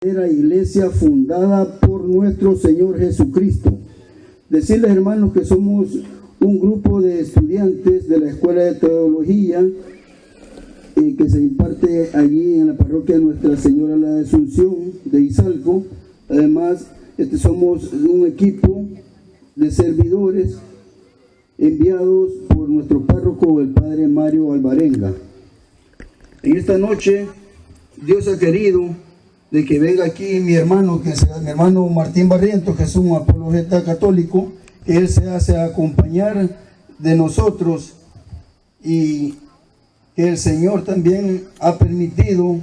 Era iglesia fundada por nuestro Señor Jesucristo. Decirles, hermanos, que somos un grupo de estudiantes de la Escuela de Teología que se imparte allí en la parroquia de Nuestra Señora la Asunción de Izalco. Además, somos un equipo de servidores enviados por nuestro párroco, el padre Mario Alvarenga. En esta noche, Dios ha querido de que venga aquí mi hermano, que sea mi hermano Martín Barrientos, que es un apologeta católico, que él se hace acompañar de nosotros y que el Señor también ha permitido,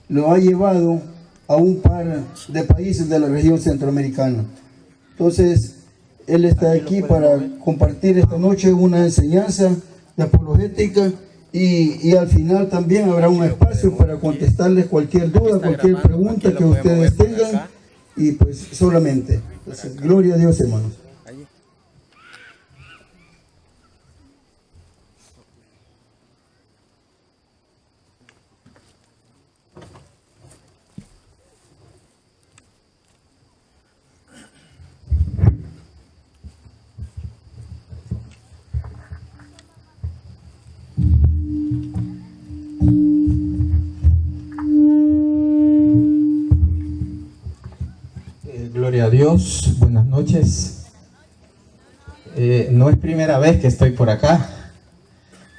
lo ha llevado a un par de países de la región centroamericana. Entonces, él está aquí para compartir esta noche una enseñanza de apologética y al final también habrá un espacio para contestarles cualquier duda, cualquier pregunta que ustedes tengan y pues solamente. Entonces, gloria a Dios, hermanos. Gloria a Dios, buenas noches. No es primera vez que estoy por acá.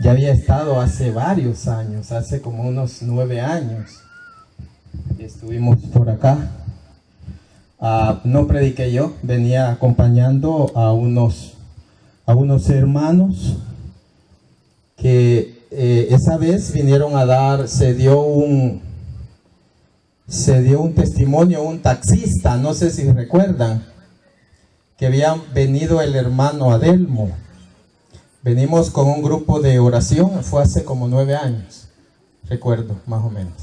Ya había estado hace varios años, hace como unos 9 años. Estuvimos por acá. No prediqué yo, venía acompañando a unos hermanos que esa vez vinieron a dar, se dio un testimonio, un taxista, no sé si recuerdan, que había venido el hermano Adelmo. Venimos con un grupo de oración, fue hace como 9 años, recuerdo, más o menos.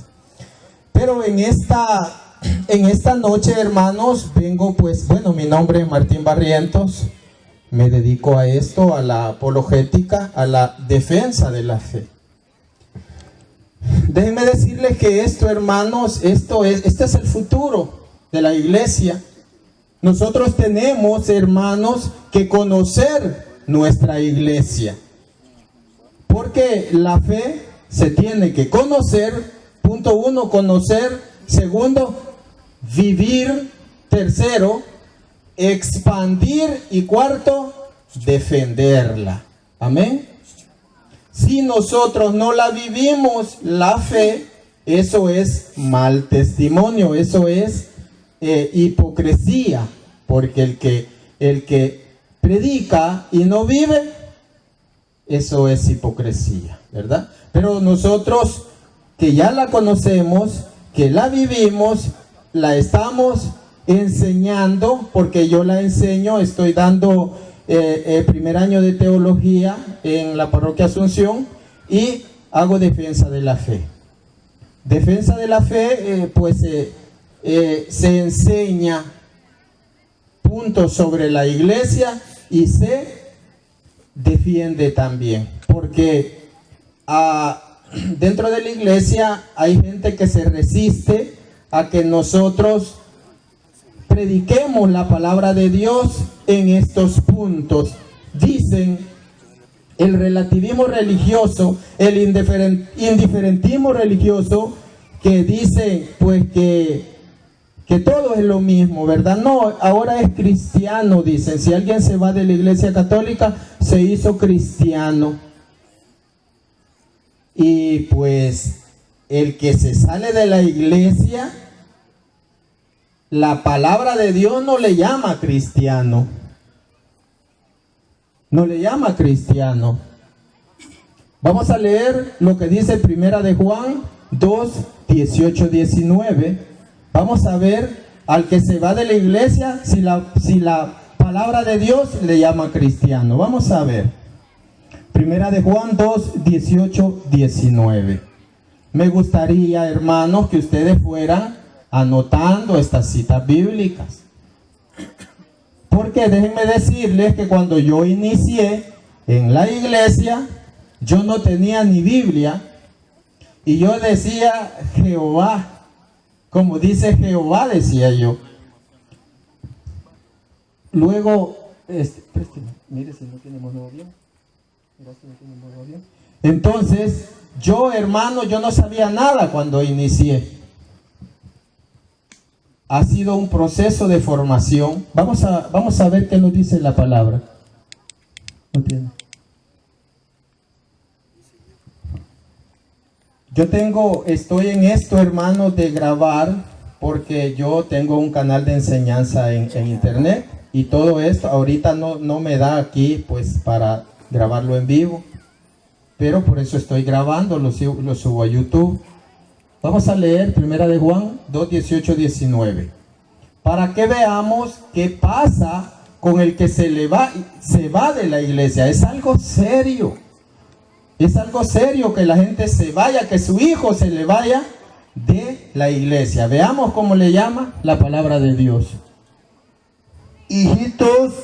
Pero en esta noche, hermanos, vengo pues, bueno, mi nombre es Martín Barrientos, me dedico a esto, a la apologética, a la defensa de la fe. Déjenme decirles que esto, hermanos, este es el futuro de la iglesia. Nosotros tenemos, hermanos, que conocer nuestra iglesia. Porque la fe se tiene que conocer. Punto 1, conocer. Segundo, vivir. Tercero, expandir. Y cuarto, defenderla. Amén. Si nosotros no la vivimos, la fe, eso es mal testimonio, eso es hipocresía, porque el que predica y no vive, eso es hipocresía, ¿verdad? Pero nosotros que ya la conocemos, que la vivimos, la estamos enseñando, porque yo la enseño, estoy dando el primer año de teología en la parroquia Asunción y hago defensa de la fe. Defensa de la fe, se enseña puntos sobre la iglesia y se defiende también, porque dentro de la iglesia hay gente que se resiste a que nosotros prediquemos la palabra de Dios en estos puntos. Dicen el relativismo religioso, el indiferentismo religioso, que dice pues que todo es lo mismo, ¿verdad? No, ahora es cristiano, dicen. Si alguien se va de la iglesia católica, se hizo cristiano. Y pues el que se sale de la iglesia, la palabra de Dios no le llama cristiano. No le llama cristiano. Vamos a leer lo que dice Primera de Juan 2, 18, 19. Vamos a ver al que se va de la iglesia si la palabra de Dios le llama cristiano. Vamos a ver. Primera de Juan 2, 18, 19. Me gustaría, hermanos, que ustedes fueran anotando estas citas bíblicas, porque déjenme decirles que cuando yo inicié en la iglesia, yo no tenía ni Biblia y yo decía Jehová, Como dice Jehová, decía yo. Luego, présteme, mire si no tiene modo avión. Mira si no tiene modo avión. Entonces, yo, hermano, yo no sabía nada cuando inicié. Ha sido un proceso de formación. Vamos a ver qué nos dice la palabra. No tiene. Estoy en esto, hermano, de grabar, porque yo tengo un canal de enseñanza en internet, y todo esto ahorita no me da aquí pues para grabarlo en vivo, pero por eso estoy grabando, lo subo a YouTube. Vamos a leer 1 de Juan 2, 18, 19, para que veamos qué pasa con el que se va de la iglesia. Es algo serio. Es algo serio que la gente se vaya, que su hijo se le vaya de la iglesia. Veamos cómo le llama la palabra de Dios. Hijitos,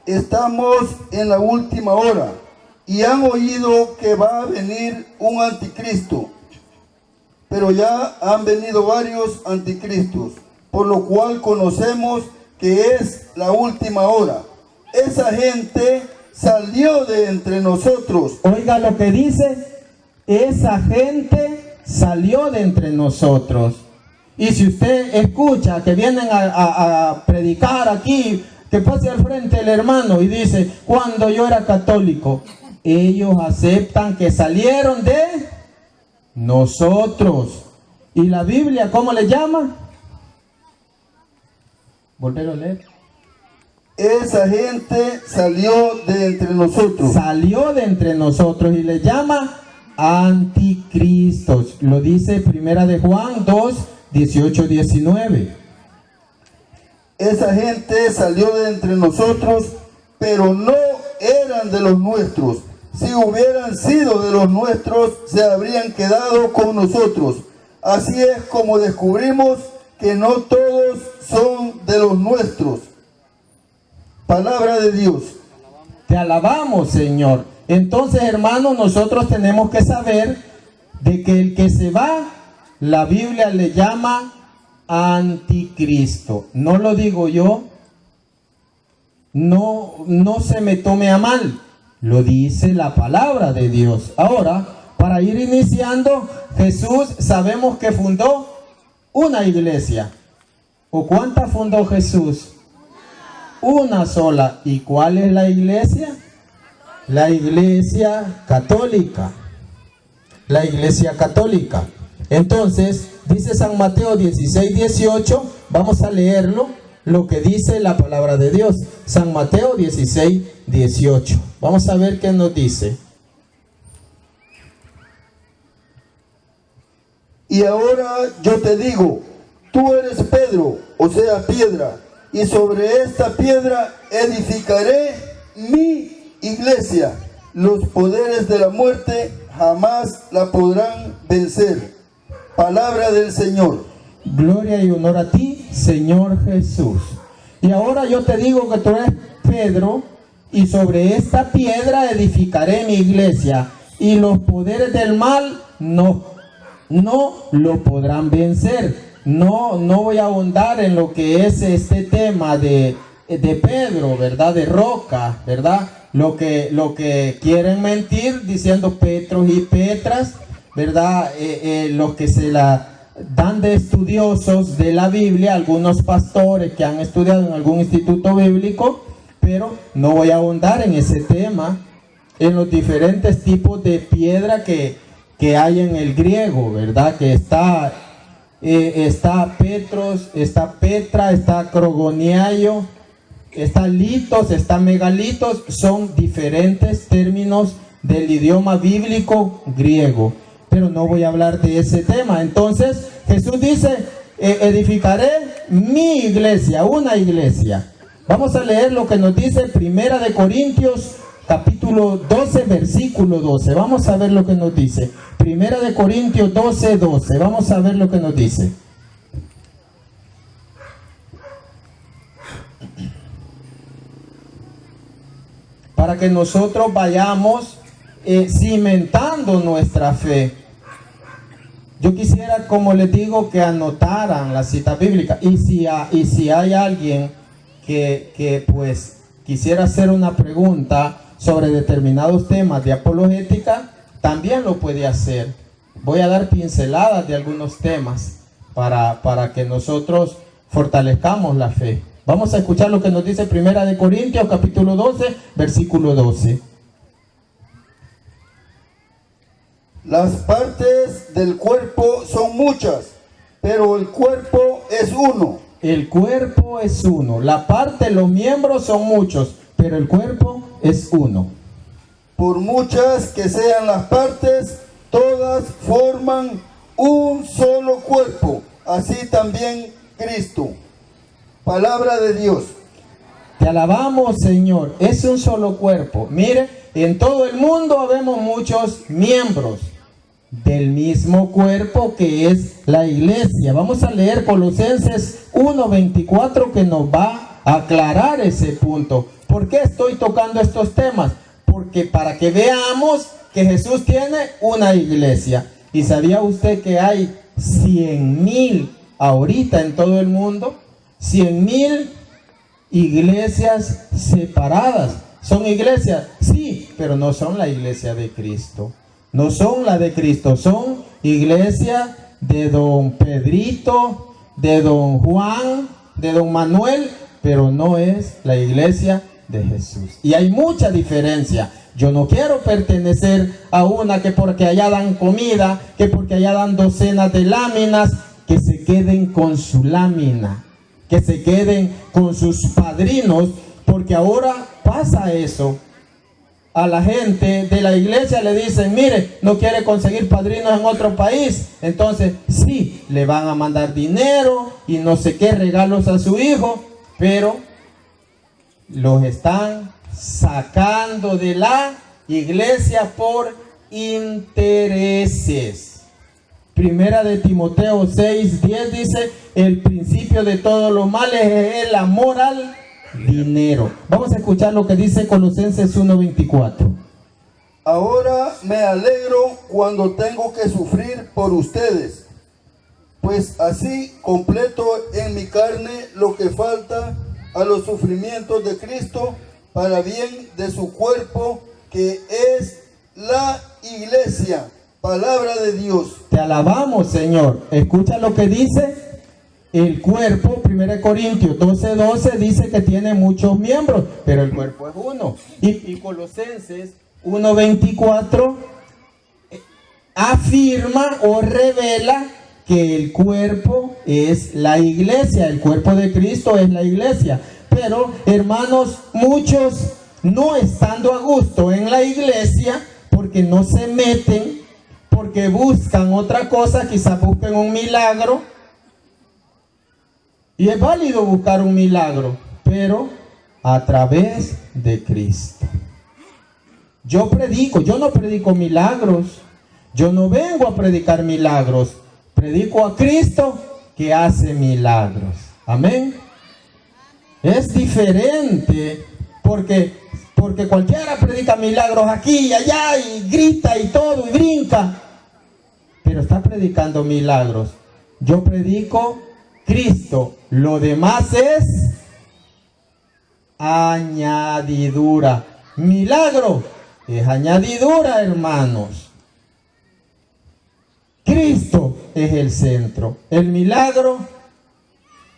estamos en la última hora y han oído que va a venir un anticristo. Pero ya han venido varios anticristos, por lo cual conocemos que es la última hora. Esa gente salió de entre nosotros. Oiga lo que dice, esa gente salió de entre nosotros. Y si usted escucha que vienen a predicar aquí, que pase al frente el hermano y dice, cuando yo era católico, ellos aceptan que salieron de nosotros. ¿Y la Biblia cómo le llama? Volver a leer. Esa gente salió de entre nosotros. Salió de entre nosotros y le llama anticristos. Lo dice 1 de Juan 2, 18, 19. Esa gente salió de entre nosotros, pero no eran de los nuestros. Si hubieran sido de los nuestros, se habrían quedado con nosotros. Así es como descubrimos que no todos son de los nuestros. Palabra de Dios. Te alabamos, Señor. Entonces, hermanos, nosotros tenemos que saber de que el que se va, la Biblia le llama anticristo. No lo digo yo. No se me tome a mal. Lo dice la palabra de Dios. Ahora, para ir iniciando, Jesús sabemos que fundó una iglesia. ¿O cuántas fundó Jesús? Una sola. ¿Y cuál es la iglesia? La iglesia católica. La iglesia católica. Entonces, dice San Mateo 16, 18. Vamos a leerlo, lo que dice la palabra de Dios. San Mateo 16, 18. Vamos a ver qué nos dice. Y ahora yo te digo, tú eres Pedro, o sea, piedra, y sobre esta piedra edificaré mi iglesia. Los poderes de la muerte jamás la podrán vencer. Palabra del Señor. Gloria y honor a ti, Señor Jesús. Y ahora yo te digo que tú eres Pedro, y sobre esta piedra edificaré mi iglesia, y los poderes del mal no lo podrán vencer. No voy a ahondar en lo que es este tema de Pedro, ¿verdad? De roca, ¿verdad? Lo que quieren mentir diciendo Petros y Petras, ¿verdad? Los que se la dan de estudiosos de la Biblia, algunos pastores que han estudiado en algún instituto bíblico, pero no voy a ahondar en ese tema, en los diferentes tipos de piedra que hay en el griego, ¿verdad? Que está Petros, está Petra, está acrogoniaio, está litos, está megalitos. Son diferentes términos del idioma bíblico griego, pero no voy a hablar de ese tema. Entonces Jesús dice, edificaré mi iglesia, una iglesia. Vamos a leer lo que nos dice 1 de Corintios capítulo 12, versículo 12. Vamos a ver lo que nos dice. 1 de Corintios 12, 12. Vamos a ver lo que nos dice. Para que nosotros vayamos cimentando nuestra fe. Yo quisiera, como les digo, que anotaran la cita bíblica. Y si hay alguien que pues quisiera hacer una pregunta sobre determinados temas de apologética, también lo puede hacer. Voy a dar pinceladas de algunos temas para que nosotros fortalezcamos la fe. Vamos a escuchar lo que nos dice Primera de Corintios, capítulo 12, versículo 12. Las partes del cuerpo son muchas, pero el cuerpo es uno. El cuerpo es uno. La parte, los miembros son muchos, pero el cuerpo es uno. Por muchas que sean las partes, todas forman un solo cuerpo. Así también Cristo. Palabra de Dios. Te alabamos, Señor. Es un solo cuerpo. Mire, en todo el mundo vemos muchos miembros del mismo cuerpo que es la iglesia. Vamos a leer Colosenses 1:24 que nos va a aclarar ese punto. ¿Por qué estoy tocando estos temas? Porque para que veamos que Jesús tiene una iglesia. ¿Y sabía usted que hay 100,000 ahorita en todo el mundo? 100,000 iglesias separadas. ¿Son iglesias? Sí, pero no son la iglesia de Cristo. No son la de Cristo, son iglesia de don Pedrito, de don Juan, de don Manuel, pero no es la iglesia de Jesús. Y hay mucha diferencia. Yo no quiero pertenecer a una que porque allá dan comida, que porque allá dan docenas de láminas, que se queden con su lámina, que se queden con sus padrinos, porque ahora pasa eso. A la gente de la iglesia le dicen, mire, no quiere conseguir padrinos en otro país, entonces sí, le van a mandar dinero y no sé qué regalos a su hijo, pero los están sacando de la iglesia por intereses. Primera de Timoteo 6:10 dice, el principio de todos los males es el amor al dinero. Vamos a escuchar lo que dice Colosenses 1:24. Ahora me alegro cuando tengo que sufrir por ustedes, pues así completo en mi carne lo que falta a los sufrimientos de Cristo para bien de su cuerpo, que es la iglesia. Palabra de Dios. Te alabamos, Señor. Escucha lo que dice el cuerpo. 1 Corintios 12:12 dice que tiene muchos miembros, pero el cuerpo es uno. Y Colosenses 1:24 afirma o revela que el cuerpo es la iglesia, el cuerpo de Cristo es la iglesia. Pero, hermanos, muchos no estando a gusto en la iglesia, porque no se meten, porque buscan otra cosa, quizás busquen un milagro. Y es válido buscar un milagro, pero a través de Cristo. Yo no predico milagros. Yo no vengo a predicar milagros. Predico a Cristo que hace milagros. Amén. Es diferente porque cualquiera predica milagros aquí y allá y grita y todo y brinca. Pero está predicando milagros. Yo predico Cristo. Lo demás es añadidura. Milagro es añadidura, hermanos. Cristo es el centro. El milagro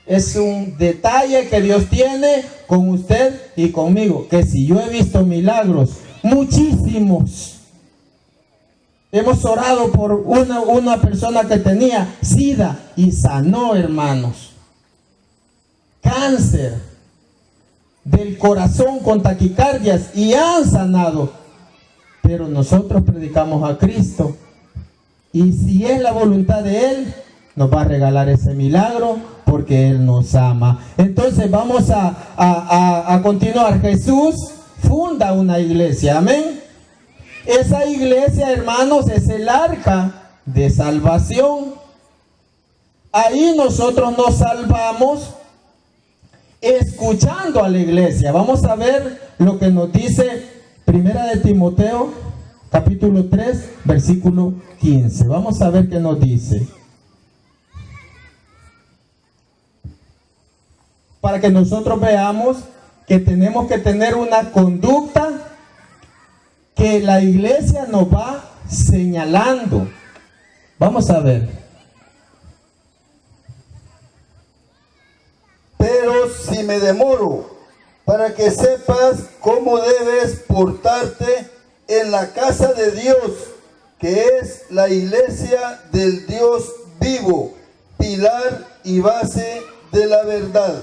es un detalle que Dios tiene con usted y conmigo. Que si yo he visto milagros, muchísimos. Hemos orado por una persona que tenía SIDA y sanó, hermanos. Cáncer del corazón con taquicardias y han sanado. Pero nosotros predicamos a Cristo. Y si es la voluntad de Él, nos va a regalar ese milagro porque Él nos ama. Entonces vamos a continuar. Jesús funda una iglesia. Amén. Esa iglesia, hermanos, es el arca de salvación. Ahí nosotros nos salvamos escuchando a la iglesia. Vamos a ver lo que nos dice Primera de Timoteo, capítulo 3, versículo 15. Vamos a ver qué nos dice. Para que nosotros veamos que tenemos que tener una conducta que la iglesia nos va señalando. Vamos a ver. Pero si me demoro, para que sepas cómo debes portarte en la casa de Dios, que es la iglesia del Dios vivo, pilar y base de la verdad.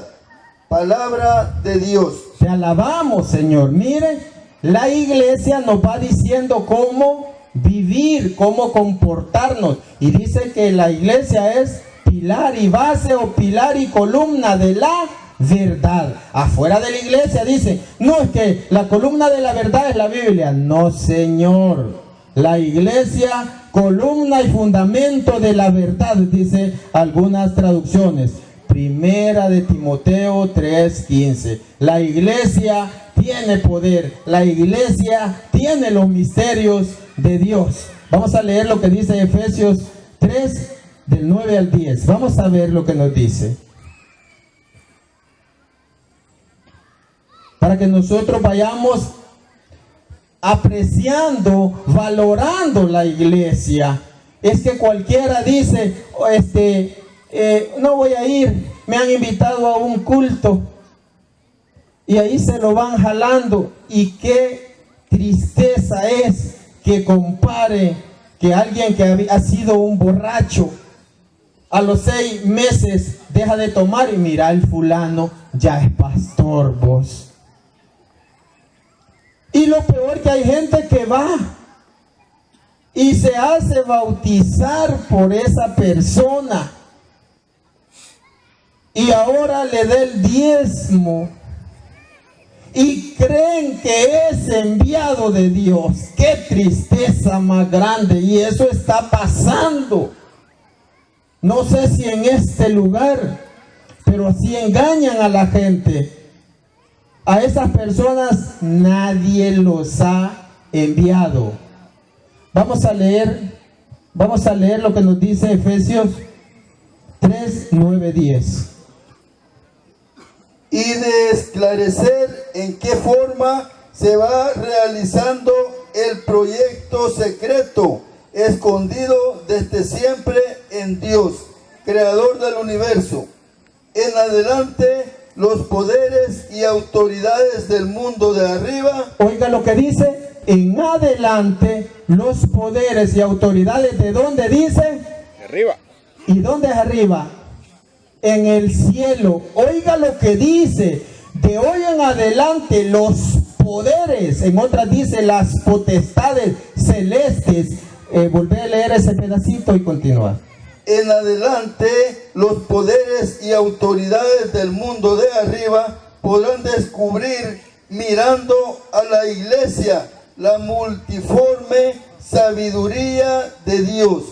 Palabra de Dios. Te alabamos, Señor. Mire, la iglesia nos va diciendo cómo vivir, cómo comportarnos. Y dice que la iglesia es pilar y base o pilar y columna de la verdad. Afuera de la iglesia dice, no, es que la columna de la verdad es la Biblia. No, Señor. La iglesia, columna y fundamento de la verdad, dice algunas traducciones. Primera de Timoteo 3:15. La iglesia tiene poder. La iglesia tiene los misterios de Dios. Vamos a leer lo que dice Efesios 3, del 9 al 10. Vamos a ver lo que nos dice. Para que nosotros vayamos apreciando, valorando la iglesia. Es que cualquiera dice, no voy a ir, me han invitado a un culto y ahí se lo van jalando. Y qué tristeza es que compare que alguien que ha sido un borracho a los 6 meses deja de tomar y mira, el fulano ya es pastor, vos. Y lo peor que hay gente que va y se hace bautizar por esa persona y ahora le da el diezmo y creen que es enviado de Dios. Qué tristeza más grande. Y eso está pasando. No sé si en este lugar, pero así engañan a la gente. A esas personas nadie los ha enviado. Vamos a leer lo que nos dice Efesios 3, 9, 10. Y de esclarecer en qué forma se va realizando el proyecto secreto, escondido desde siempre en Dios, creador del universo. En adelante, los poderes y autoridades del mundo de arriba. Oiga lo que dice, en adelante, los poderes y autoridades, ¿de dónde dice? De arriba. ¿Y dónde es arriba? En el cielo. Oiga lo que dice, de hoy en adelante los poderes, en otras dice las potestades celestes. Volvé a leer ese pedacito y continúa. En adelante los poderes y autoridades del mundo de arriba podrán descubrir, mirando a la iglesia, la multiforme sabiduría de Dios.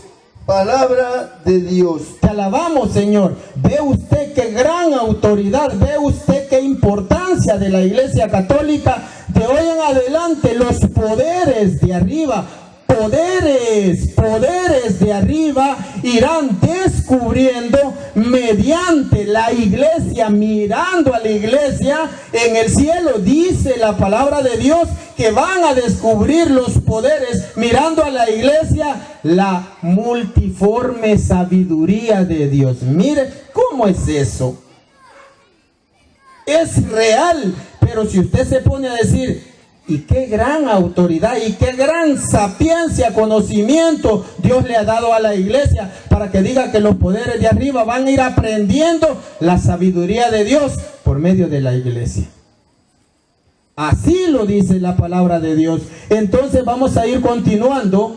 Palabra de Dios. Te alabamos, Señor. Ve usted qué gran autoridad, ve usted qué importancia de la Iglesia Católica. De hoy en adelante los poderes de arriba, poderes de arriba irán descubriendo mediante la iglesia, mirando a la iglesia en el cielo. Dice la palabra de Dios que van a descubrir los poderes mirando a la iglesia, la multiforme sabiduría de Dios. Mire, ¿cómo es eso? Es real, pero si usted se pone a decir, y qué gran autoridad y qué gran sapiencia, conocimiento Dios le ha dado a la iglesia para que diga que los poderes de arriba van a ir aprendiendo la sabiduría de Dios por medio de la iglesia. Así lo dice la palabra de Dios. Entonces vamos a ir continuando.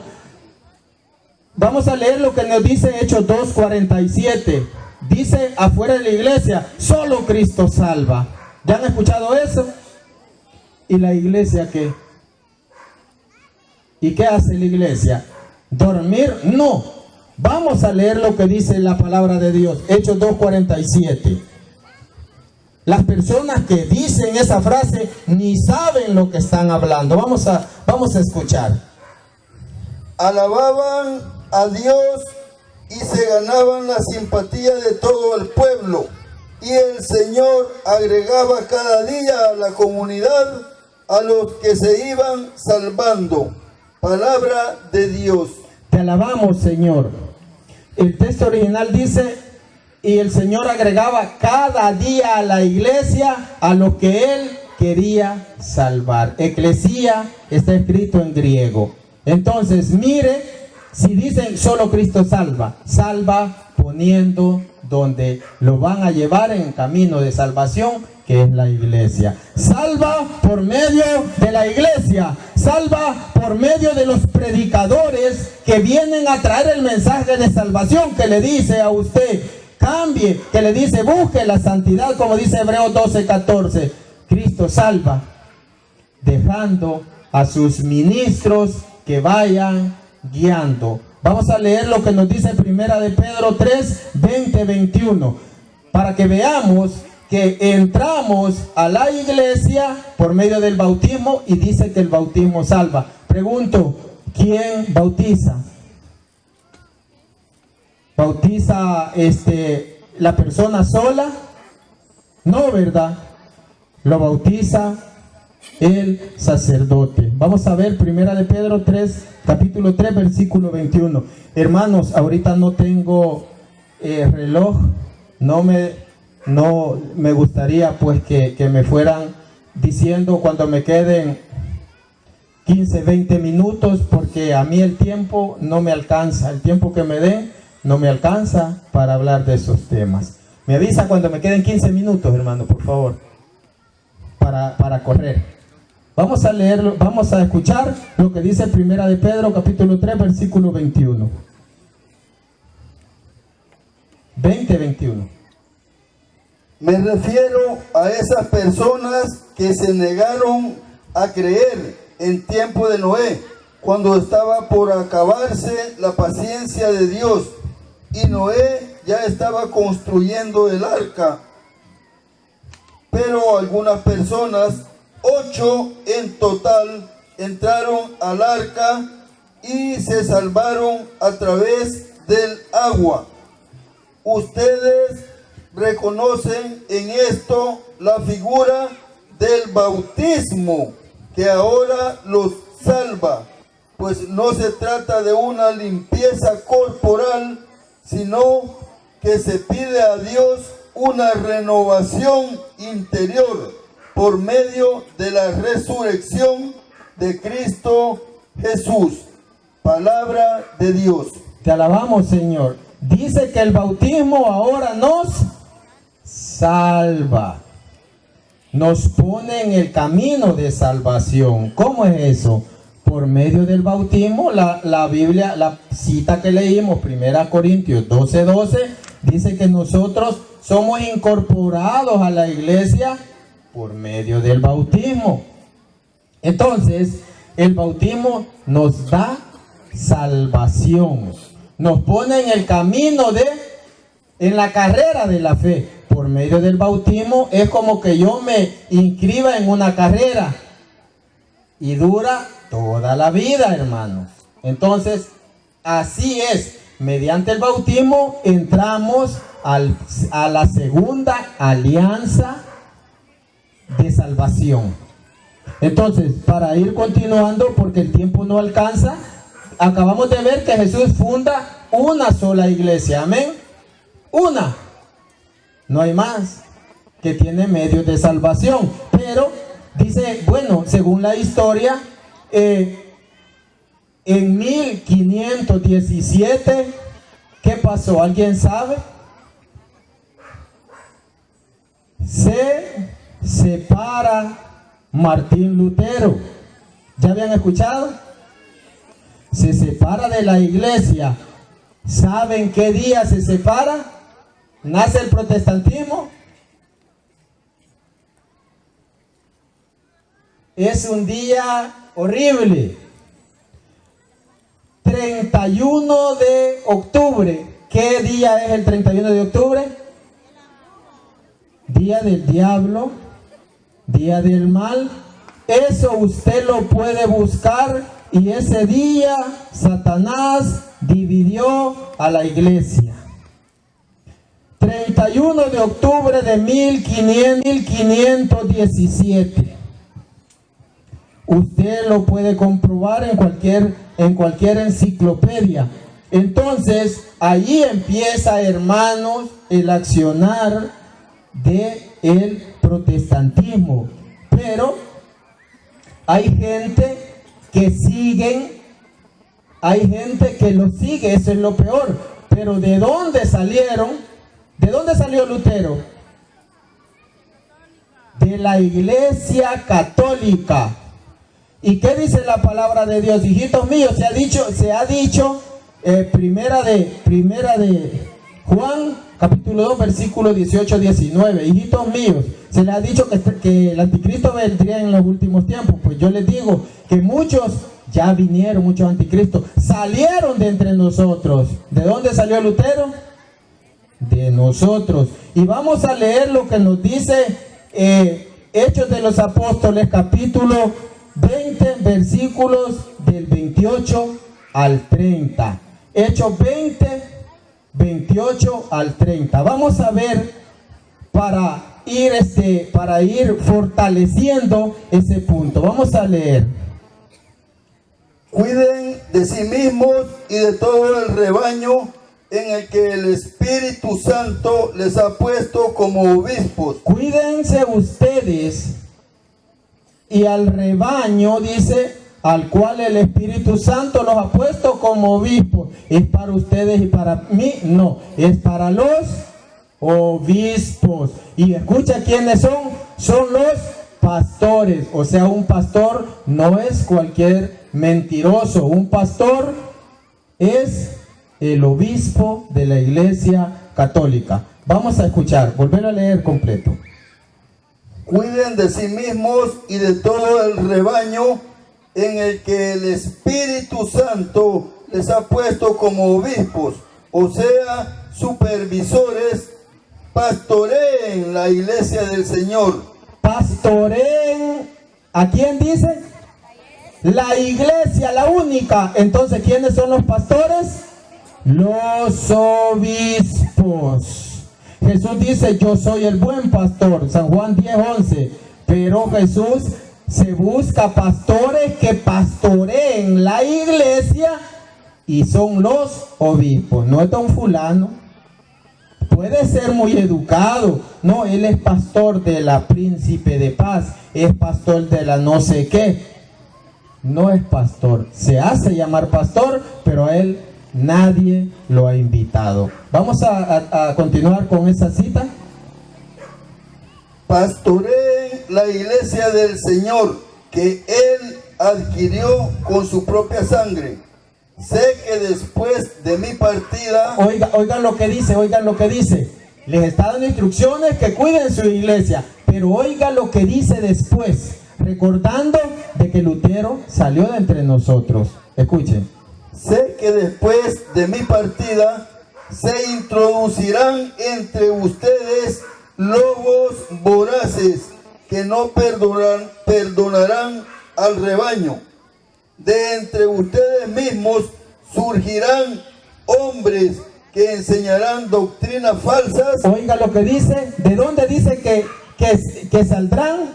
Vamos a leer lo que nos dice Hechos 2:47. Dice afuera de la iglesia, solo Cristo salva. ¿Ya han escuchado eso? ¿Y la iglesia qué? ¿Y qué hace la iglesia? ¿Dormir? No. Vamos a leer lo que dice la palabra de Dios. Hechos 2:47. Las personas que dicen esa frase ni saben lo que están hablando. Vamos a escuchar. alababan a Dios y se ganaban la simpatía de todo el pueblo. Y el Señor agregaba cada día a la comunidad a los que se iban salvando. Palabra de Dios. Te alabamos, Señor. El texto original dice, y el Señor agregaba cada día a la iglesia a los que Él quería salvar. Eclesía está escrito en griego. Entonces, mire, si dicen solo Cristo salva, salva poniendo donde lo van a llevar en camino de salvación, que es la iglesia. Salva por medio de la iglesia, salva por medio de los predicadores que vienen a traer el mensaje de salvación, que le dice a usted, cambie, que le dice, busque la santidad, como dice Hebreos 12:14. Cristo salva, dejando a sus ministros que vayan guiando. Vamos a leer lo que nos dice Primera de Pedro 3, 20, 21, para que veamos que entramos a la iglesia por medio del bautismo, y dice que el bautismo salva. Pregunto, ¿quién bautiza? ¿Bautiza la persona sola? No, ¿verdad? Lo bautiza el sacerdote. Vamos a ver Primera de Pedro 3, capítulo 3, versículo 21. Hermanos, ahorita no tengo reloj, no me gustaría pues que me fueran diciendo cuando me queden 15, 20 minutos, porque a mí el tiempo no me alcanza, el tiempo que me den no me alcanza para hablar de esos temas. Me avisa cuando me queden 15 minutos, hermano, por favor, para correr. Vamos a leerlo, vamos a escuchar lo que dice Primera de Pedro, capítulo 3, versículo 21. 20-21. Me refiero a esas personas que se negaron a creer en tiempo de Noé, cuando estaba por acabarse la paciencia de Dios, y Noé ya estaba construyendo el arca. Pero algunas personas, 8 en total, entraron al arca y se salvaron a través del agua. Ustedes reconocen en esto la figura del bautismo que ahora los salva, pues no se trata de una limpieza corporal, sino que se pide a Dios una renovación interior por medio de la resurrección de Cristo Jesús. Palabra de Dios. Te alabamos, Señor. Dice que el bautismo ahora nos salva, nos pone en el camino de salvación. ¿Cómo es eso? Por medio del bautismo. La Biblia, la cita que leímos, 1 Corintios 12:12, dice que nosotros somos incorporados a la iglesia por medio del bautismo. Entonces, el bautismo nos da salvación, nos pone en el camino en la carrera de la fe. Por medio del bautismo es como que yo me inscriba en una carrera y dura toda la vida, hermanos. Entonces, así es, mediante el bautismo entramos a la segunda alianza de salvación. Entonces, para ir continuando, porque el tiempo no alcanza, acabamos de ver que Jesús funda una sola iglesia, amén. Una, no hay más, que tiene medios de salvación. Pero dice, bueno, según la historia, en 1517, ¿qué pasó? ¿Alguien sabe? Se separa Martín Lutero. ¿Ya habían escuchado? Se separa de la iglesia. ¿Saben qué día se separa? ¿Nace el protestantismo? Es un día horrible. 31 de octubre. ¿Qué día es el 31 de octubre? Día del diablo, día del mal, Eso usted lo puede buscar, y ese día Satanás dividió a la iglesia. 31 de octubre de 1517. Usted lo puede comprobar en cualquier enciclopedia. Entonces, allí empieza, hermanos, el accionar del protestantismo. Pero hay gente que hay gente que lo sigue, eso es lo peor. Pero ¿de dónde salieron? ¿De dónde salió Lutero? De la Iglesia Católica. ¿Y qué dice la palabra de Dios? Hijitos míos, se ha dicho primera de Juan, capítulo 2, versículo 18-19. Hijitos míos, se les ha dicho que el anticristo vendría en los últimos tiempos. Pues yo les digo que muchos ya vinieron, muchos anticristos salieron de entre nosotros. ¿De dónde salió Lutero? De nosotros. Y vamos a leer lo que nos dice Hechos de los Apóstoles, capítulo 20, versículos del 28 al 30. Hechos 20, 28 al 30. Vamos a ver para ir fortaleciendo ese punto. Vamos a leer. Cuiden de sí mismos y de todo el rebaño en el que el Espíritu Santo les ha puesto como obispos. Cuídense ustedes y al rebaño, dice, al cual el Espíritu Santo los ha puesto como obispos. ¿Es para ustedes y para mí? No, es para los obispos. Y escucha quiénes son. Son los pastores. O sea, un pastor no es cualquier mentiroso. Un pastor es el obispo de la Iglesia Católica. Vamos a escuchar, volver a leer completo. Cuiden de sí mismos y de todo el rebaño en el que el Espíritu Santo les ha puesto como obispos, o sea, supervisores. Pastoreen la iglesia del Señor. Pastoreen, ¿a quién dice? La iglesia, la única. Entonces, ¿quiénes son los pastores? Los obispos. Jesús dice, yo soy el buen pastor, San Juan 10:11. Pero Jesús se busca pastores que pastoreen la iglesia, y son los obispos. No es don fulano, puede ser muy educado, no, él es pastor de la Príncipe de Paz, es pastor de la no sé qué. No es pastor, se hace llamar pastor, pero a él nadie lo ha invitado. Vamos a continuar con esa cita. Pastoreen la iglesia del Señor, que Él adquirió con su propia sangre. Sé que después de mi partida... Oigan lo que dice. Les está dando instrucciones que cuiden su iglesia, pero oigan lo que dice después, recordando de que Lutero salió de entre nosotros. Escuchen. Sé que después de mi partida se introducirán entre ustedes lobos voraces que no perdonarán al rebaño. De entre ustedes mismos surgirán hombres que enseñarán doctrinas falsas. Oiga lo que dice. ¿De dónde dice que saldrán?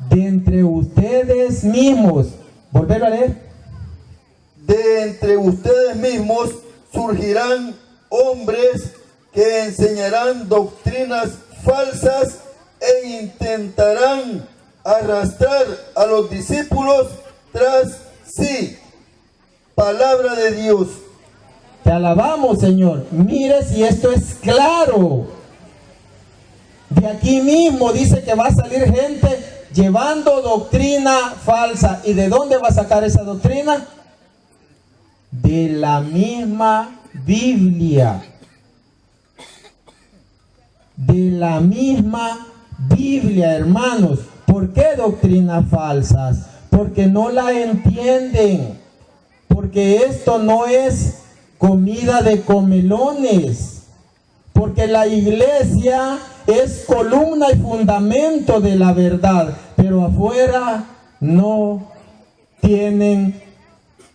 De entre ustedes mismos. Volver a leer. De entre ustedes mismos surgirán hombres que enseñarán doctrinas falsas e intentarán arrastrar a los discípulos tras sí. Palabra de Dios. Te alabamos, Señor. Mire si esto es claro. De aquí mismo dice que va a salir gente llevando doctrina falsa. ¿Y de dónde va a sacar esa doctrina? De la misma Biblia. De la misma Biblia, hermanos. ¿Por qué doctrinas falsas? Porque no la entienden. Porque esto no es comida de comelones. Porque la iglesia es columna y fundamento de la verdad. pero afuera no tienen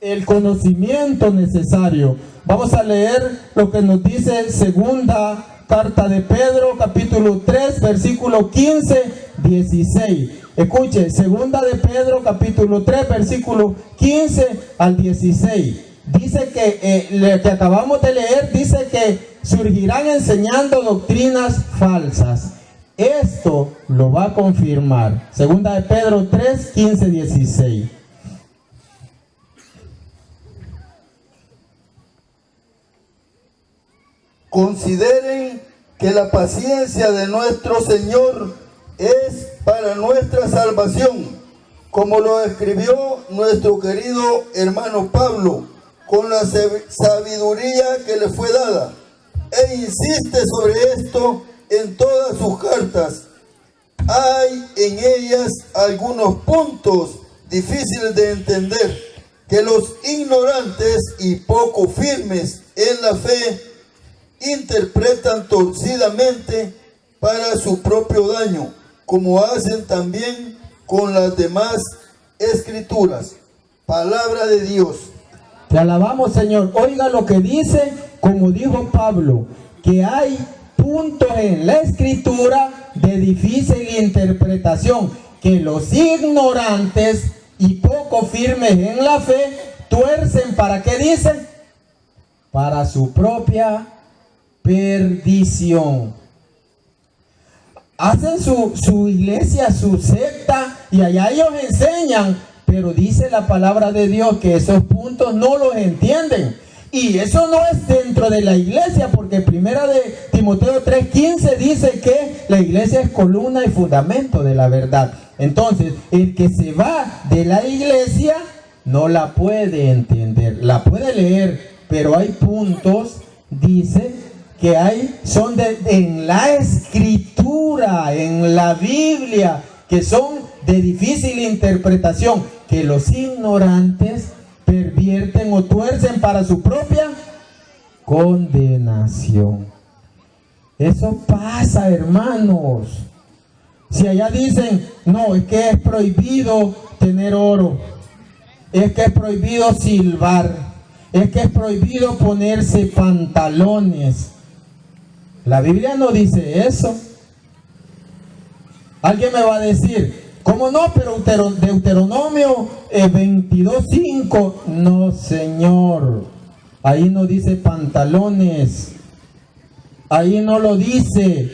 el conocimiento necesario. Vamos a leer lo que nos dice segunda carta de Pedro, capítulo 3, versículo 15, 16. Escuche, segunda de Pedro, capítulo 3, versículo 15 al 16. Dice que lo que acabamos de leer, dice que surgirán enseñando doctrinas falsas. Esto lo va a confirmar. Segunda de Pedro 3, 15, 16. Consideren que la paciencia de nuestro Señor es para nuestra salvación, como lo escribió nuestro querido hermano Pablo, con la sabiduría que le fue dada, e insiste sobre esto en todas sus cartas. Hay en ellas algunos puntos difíciles de entender, que los ignorantes y poco firmes en la fe interpretan torcidamente para su propio daño, como hacen también con las demás escrituras. Palabra de Dios. Te alabamos, Señor. Oiga lo que dice, como dijo Pablo, que hay puntos en la escritura de difícil interpretación, que los ignorantes y poco firmes en la fe tuercen, ¿para qué dice? Para su propia perdición. Hacen su iglesia, su secta, y allá ellos enseñan, pero dice la palabra de Dios que esos puntos no los entienden. Y eso no es dentro de la iglesia, porque primera de Timoteo 3:15 dice que la iglesia es columna y fundamento de la verdad. Entonces, el que se va de la iglesia no la puede entender, la puede leer, pero hay puntos, dice, que son en la escritura, en la Biblia, que son de difícil interpretación, que los ignorantes pervierten o tuercen para su propia condenación. Eso pasa, hermanos. Si allá dicen, no, es que es prohibido tener oro, es que es prohibido silbar, es que es prohibido ponerse pantalones. La Biblia no dice eso. Alguien me va a decir, ¿cómo no? Pero Deuteronomio 22:5, no, Señor, ahí no dice pantalones, ahí no lo dice.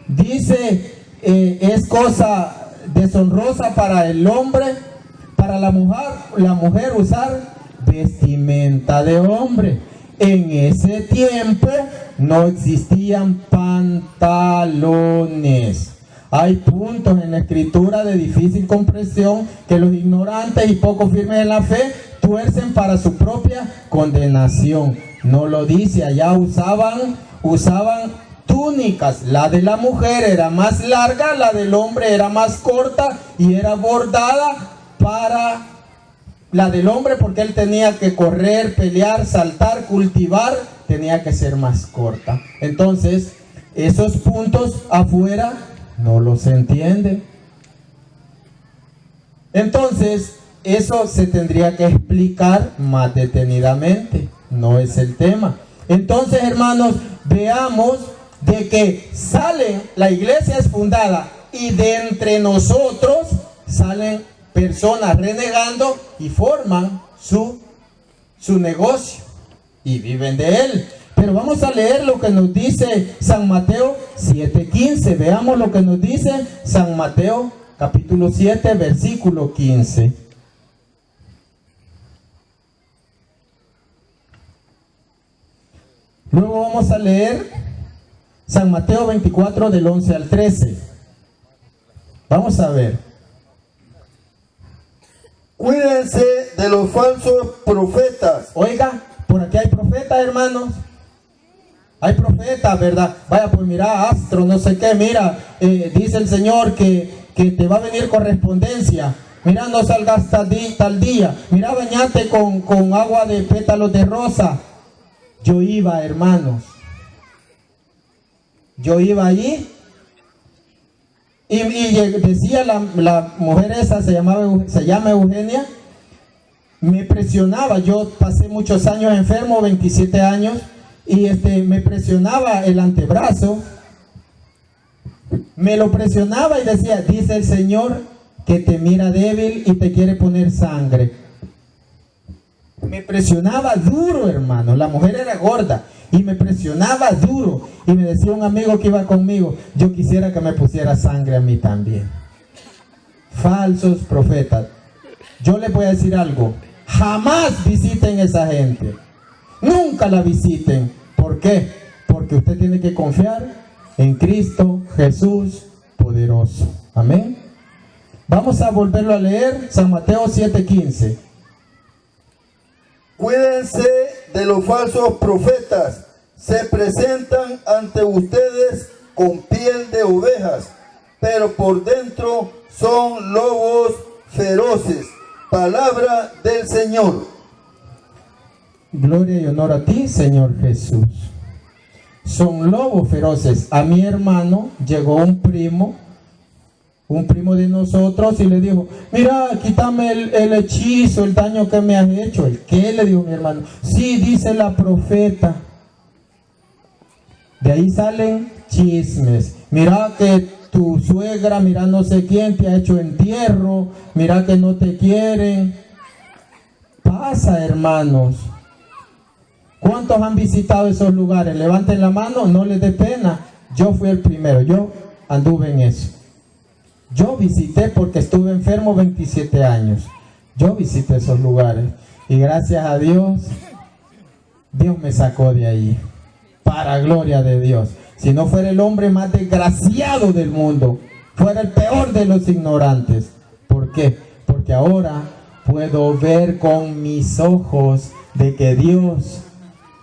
Dice, es cosa deshonrosa para el hombre, para la mujer usar vestimenta de hombre. En ese tiempo no existían pantalones. Hay puntos en la escritura de difícil comprensión que los ignorantes y poco firmes en la fe tuercen para su propia condenación. No lo dice, allá usaban túnicas. La de la mujer era más larga, la del hombre era más corta y era bordada para la del hombre, porque él tenía que correr, pelear, saltar, cultivar, tenía que ser más corta. Entonces, esos puntos afuera no los entienden. Entonces, eso se tendría que explicar más detenidamente. No es el tema. Entonces, hermanos, veamos de que la iglesia es fundada y de entre nosotros salen personas renegando y forman su negocio y viven de él. Pero vamos a leer lo que nos dice San Mateo 7:15. Veamos lo que nos dice San Mateo capítulo 7, versículo 15. Luego vamos a leer San Mateo 24 del 11 al 13. Vamos a ver. Cuídense de los falsos profetas. Oiga, por aquí hay profetas, hermanos. Hay profetas, ¿verdad? Vaya, pues mira, astro, no sé qué, mira, dice el Señor que te va a venir correspondencia. Mira, no salgas tal día. Mira, bañate con agua de pétalos de rosa. Yo iba, hermanos. Yo iba allí Y decía la mujer esa, se llama Eugenia, me presionaba. Yo pasé muchos años enfermo, 27 años, y me presionaba el antebrazo. Me lo presionaba y decía, dice el Señor que te mira débil y te quiere poner sangre. Me presionaba duro, hermano. La mujer era gorda y me presionaba duro. Y me decía un amigo que iba conmigo, yo quisiera que me pusiera sangre a mí también. Falsos profetas. Yo les voy a decir algo. Jamás visiten esa gente. Nunca la visiten. ¿Por qué? Porque usted tiene que confiar en Cristo Jesús poderoso. Amén. Vamos a volverlo a leer. San Mateo 7:15. Cuídense de los falsos profetas. Se presentan ante ustedes con piel de ovejas, pero por dentro son lobos feroces. Palabra del Señor. Gloria y honor a ti, Señor Jesús. Son lobos feroces. A mi hermano llegó un primo de nosotros, y le dijo, mira, quítame el hechizo, el daño que me has hecho. ¿El qué? Le dijo mi hermano. Sí, dice la profeta. De ahí salen chismes. Mira que tu suegra, mira no sé quién te ha hecho entierro, mira que no te quieren. Pasa, hermanos. ¿Cuántos han visitado esos lugares? Levanten la mano, no les dé pena. Yo fui el primero, yo anduve en eso. Yo visité porque estuve enfermo 27 años. Yo visité esos lugares y gracias a Dios, Dios me sacó de ahí. Para gloria de Dios. Si no fuera el hombre más desgraciado del mundo, fuera el peor de los ignorantes. ¿Por qué? Porque ahora puedo ver con mis ojos de que Dios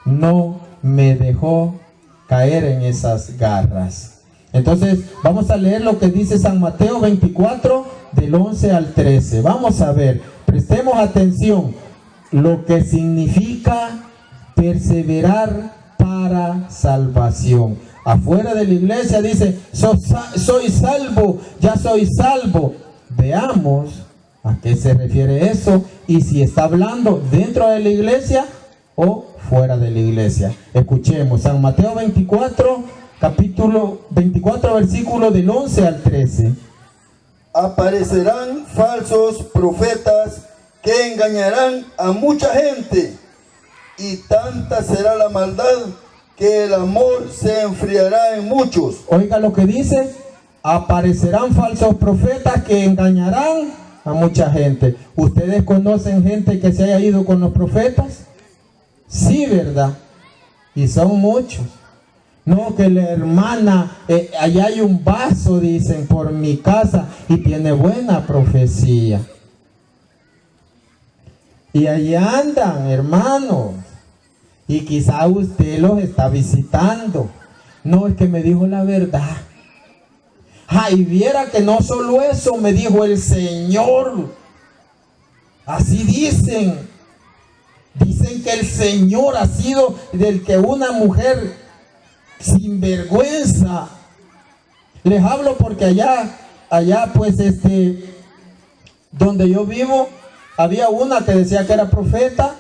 no me dejó caer en esas garras. Entonces vamos a leer lo que dice San Mateo 24 del 11 al 13. Vamos a ver, prestemos atención lo que significa perseverar para salvación. Afuera de la iglesia dice, soy salvo, ya soy salvo. Veamos a qué se refiere eso y si está hablando dentro de la iglesia o fuera de la iglesia. Escuchemos San Mateo 24, capítulo 24, versículo del 11 al 13. Aparecerán falsos profetas que engañarán a mucha gente, y tanta será la maldad que el amor se enfriará en muchos. Oiga lo que dice, aparecerán falsos profetas que engañarán a mucha gente. ¿Ustedes conocen gente que se haya ido con los profetas? Sí, ¿verdad? Y son muchos. No, que la hermana, allá hay un vaso, dicen, por mi casa y tiene buena profecía. Y allí andan, hermanos. Y quizá usted los está visitando. No, es que me dijo la verdad. Y viera que no solo eso, me dijo el Señor. Así dicen. Dicen que el Señor ha sido del que una mujer sin vergüenza. Les hablo porque allá pues donde yo vivo, había una que decía que era profeta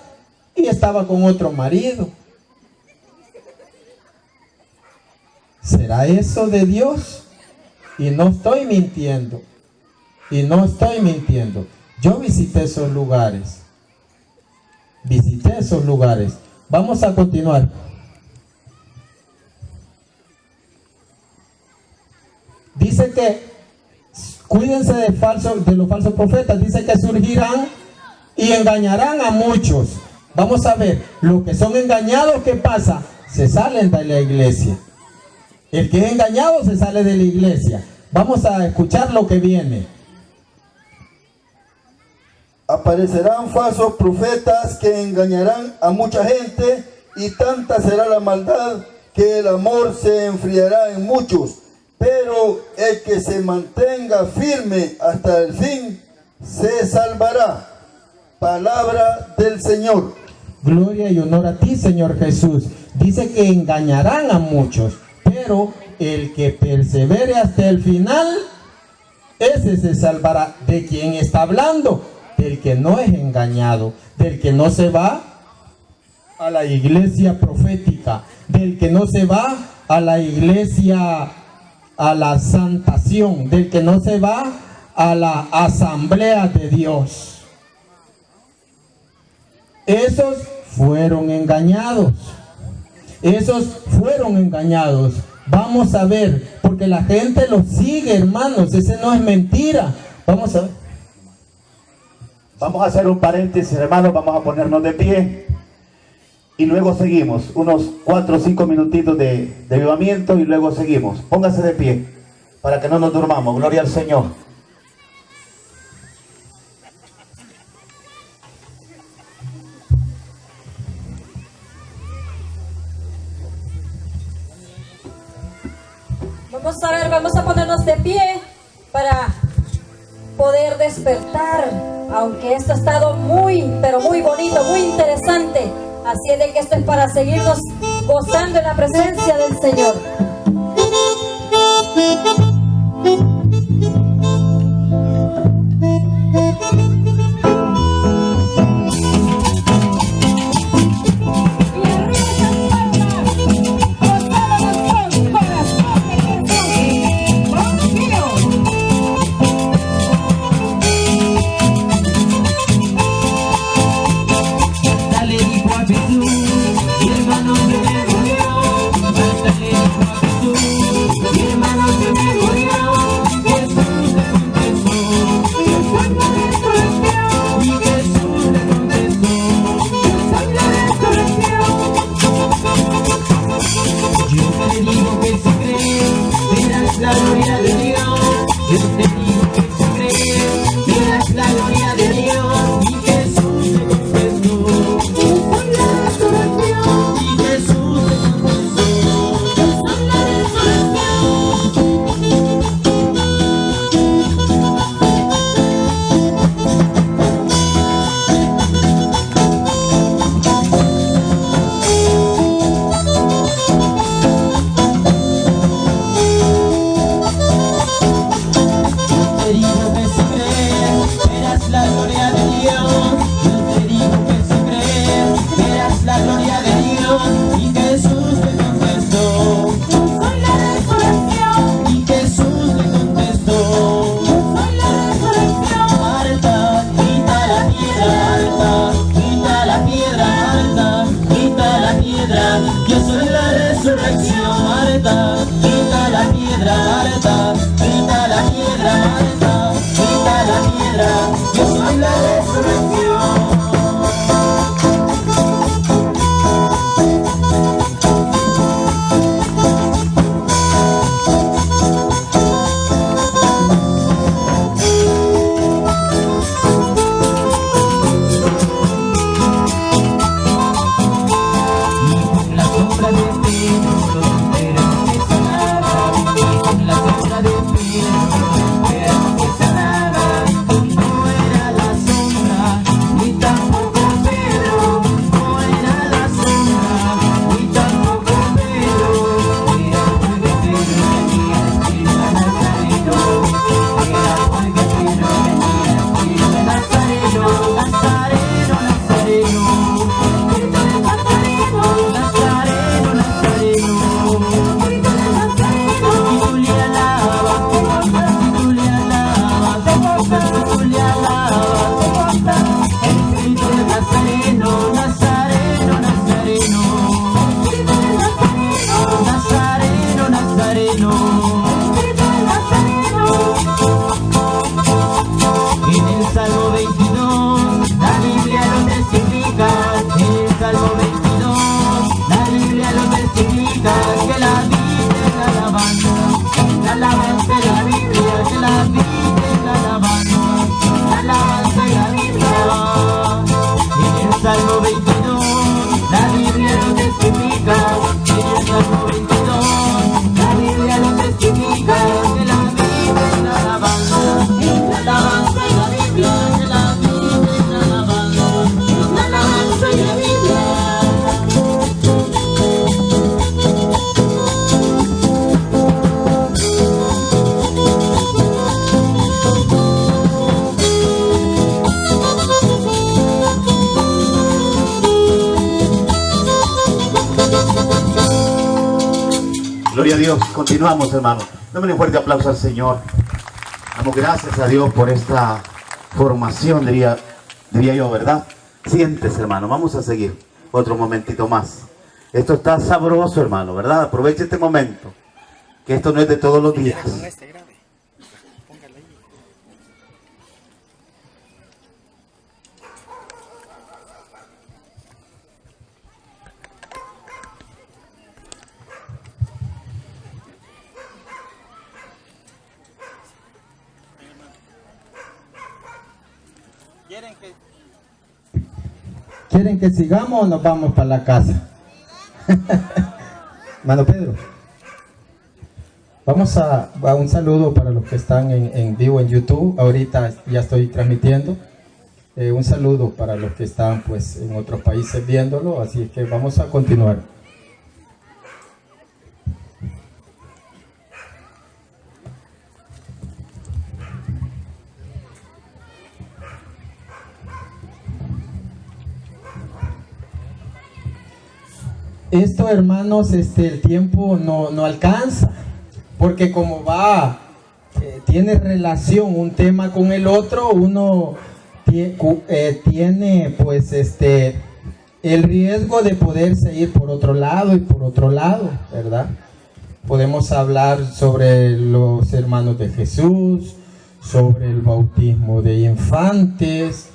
y estaba con otro marido. ¿Será eso de Dios? Y no estoy mintiendo. Y no estoy mintiendo. Yo visité esos lugares. Visité esos lugares. Vamos a continuar. Dice que cuídense de los falsos profetas. Dice que surgirán y engañarán a muchos. Vamos a ver, los que son engañados, ¿qué pasa? Se salen de la iglesia. El que es engañado se sale de la iglesia. Vamos a escuchar lo que viene. Aparecerán falsos profetas que engañarán a mucha gente, y tanta será la maldad que el amor se enfriará en muchos. Pero el que se mantenga firme hasta el fin se salvará. Palabra del Señor. Gloria y honor a ti, Señor Jesús. Dice que engañarán a muchos, pero el que persevere hasta el final ese se salvará. ¿De quién está hablando? Del que no es engañado, del que no se va a la iglesia profética, del que no se va a la iglesia, a la santación, del que no se va a la asamblea de Dios. Esos fueron engañados. Esos fueron engañados. Vamos a ver, porque la gente los sigue, hermanos. Ese no es mentira. Vamos a ver. Vamos a hacer un paréntesis, hermanos. Vamos a ponernos de pie. Y luego seguimos. Unos 4 o 5 minutitos de avivamiento y luego seguimos. Póngase de pie para que no nos durmamos. Gloria al Señor. Vamos a ver, vamos a ponernos de pie para poder despertar, aunque esto ha estado muy, pero muy bonito, muy interesante. Así es de que esto es para seguirnos gozando en la presencia del Señor. Hermanos, Gloria a Dios. Continuamos, hermano. Démosle un fuerte aplauso al Señor. Damos gracias a Dios por esta formación, diría yo, ¿verdad? Siéntese, hermano. Vamos a seguir otro momentito más. Esto está sabroso, hermano, ¿verdad? Aproveche este momento, que esto no es de todos los días. ¿Quieren que sigamos o nos vamos para la casa? Mano Pedro, vamos a un saludo para los que están en vivo en YouTube. Ahorita ya estoy transmitiendo. Un saludo para los que están pues en otros países viéndolo. Así que vamos a continuar. Esto, hermanos, el tiempo no alcanza, porque como tiene relación un tema con el otro, uno tiene pues el riesgo de poderse ir por otro lado y por otro lado, ¿verdad? Podemos hablar sobre los hermanos de Jesús, sobre el bautismo de infantes,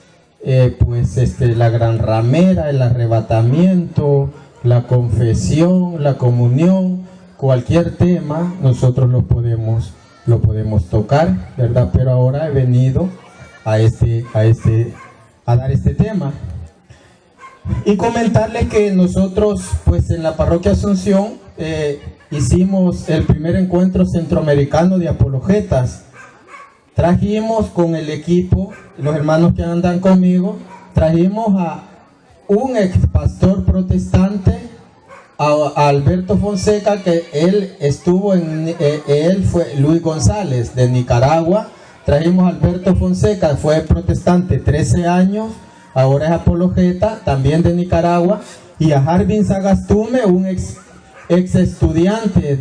la gran ramera, el arrebatamiento, la confesión, la comunión, cualquier tema nosotros lo podemos tocar, ¿verdad? Pero ahora he venido a dar este tema y comentarles que nosotros pues en la parroquia Asunción hicimos el primer encuentro centroamericano de apologetas. Trajimos con el equipo, los hermanos que andan conmigo, trajimos a un ex pastor protestante, a Alberto Fonseca, que él fue Luis González de Nicaragua. Trajimos a Alberto Fonseca, fue protestante 13 años, ahora es apologeta, también de Nicaragua. Y a Harvin Sagastume, un ex estudiante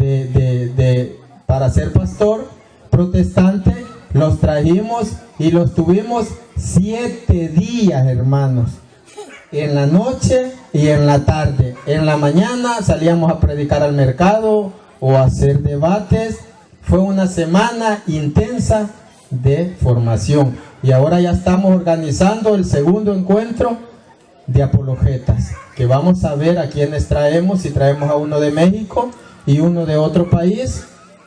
para ser pastor protestante. Los trajimos y los tuvimos 7 días, hermanos. En la noche y en la tarde. En la mañana salíamos a predicar al mercado o a hacer debates. Fue una semana intensa de formación. Y ahora ya estamos organizando el segundo encuentro de apologetas, que vamos a ver a quiénes traemos, si traemos a uno de México y uno de otro país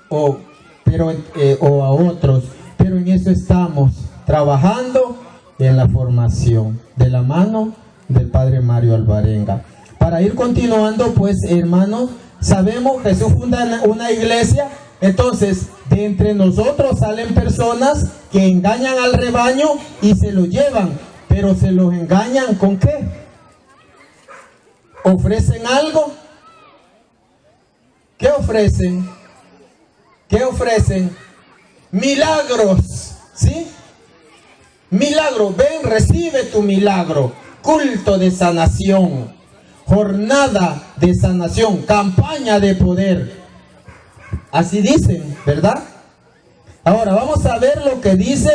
o a otros. Pero en eso estamos trabajando en la formación de la mano del Padre Mario Alvarenga. Para ir continuando, pues hermanos, sabemos que Jesús funda una iglesia. Entonces de entre nosotros salen personas que engañan al rebaño y se lo llevan, pero se los engañan ¿con qué? ¿Ofrecen algo? ¿Qué ofrecen? ¿Qué ofrecen? Milagros, ¿sí? Milagro, ven, recibe tu milagro. Culto de sanación, jornada de sanación, campaña de poder. Así dicen, ¿verdad? Ahora vamos a ver lo que dice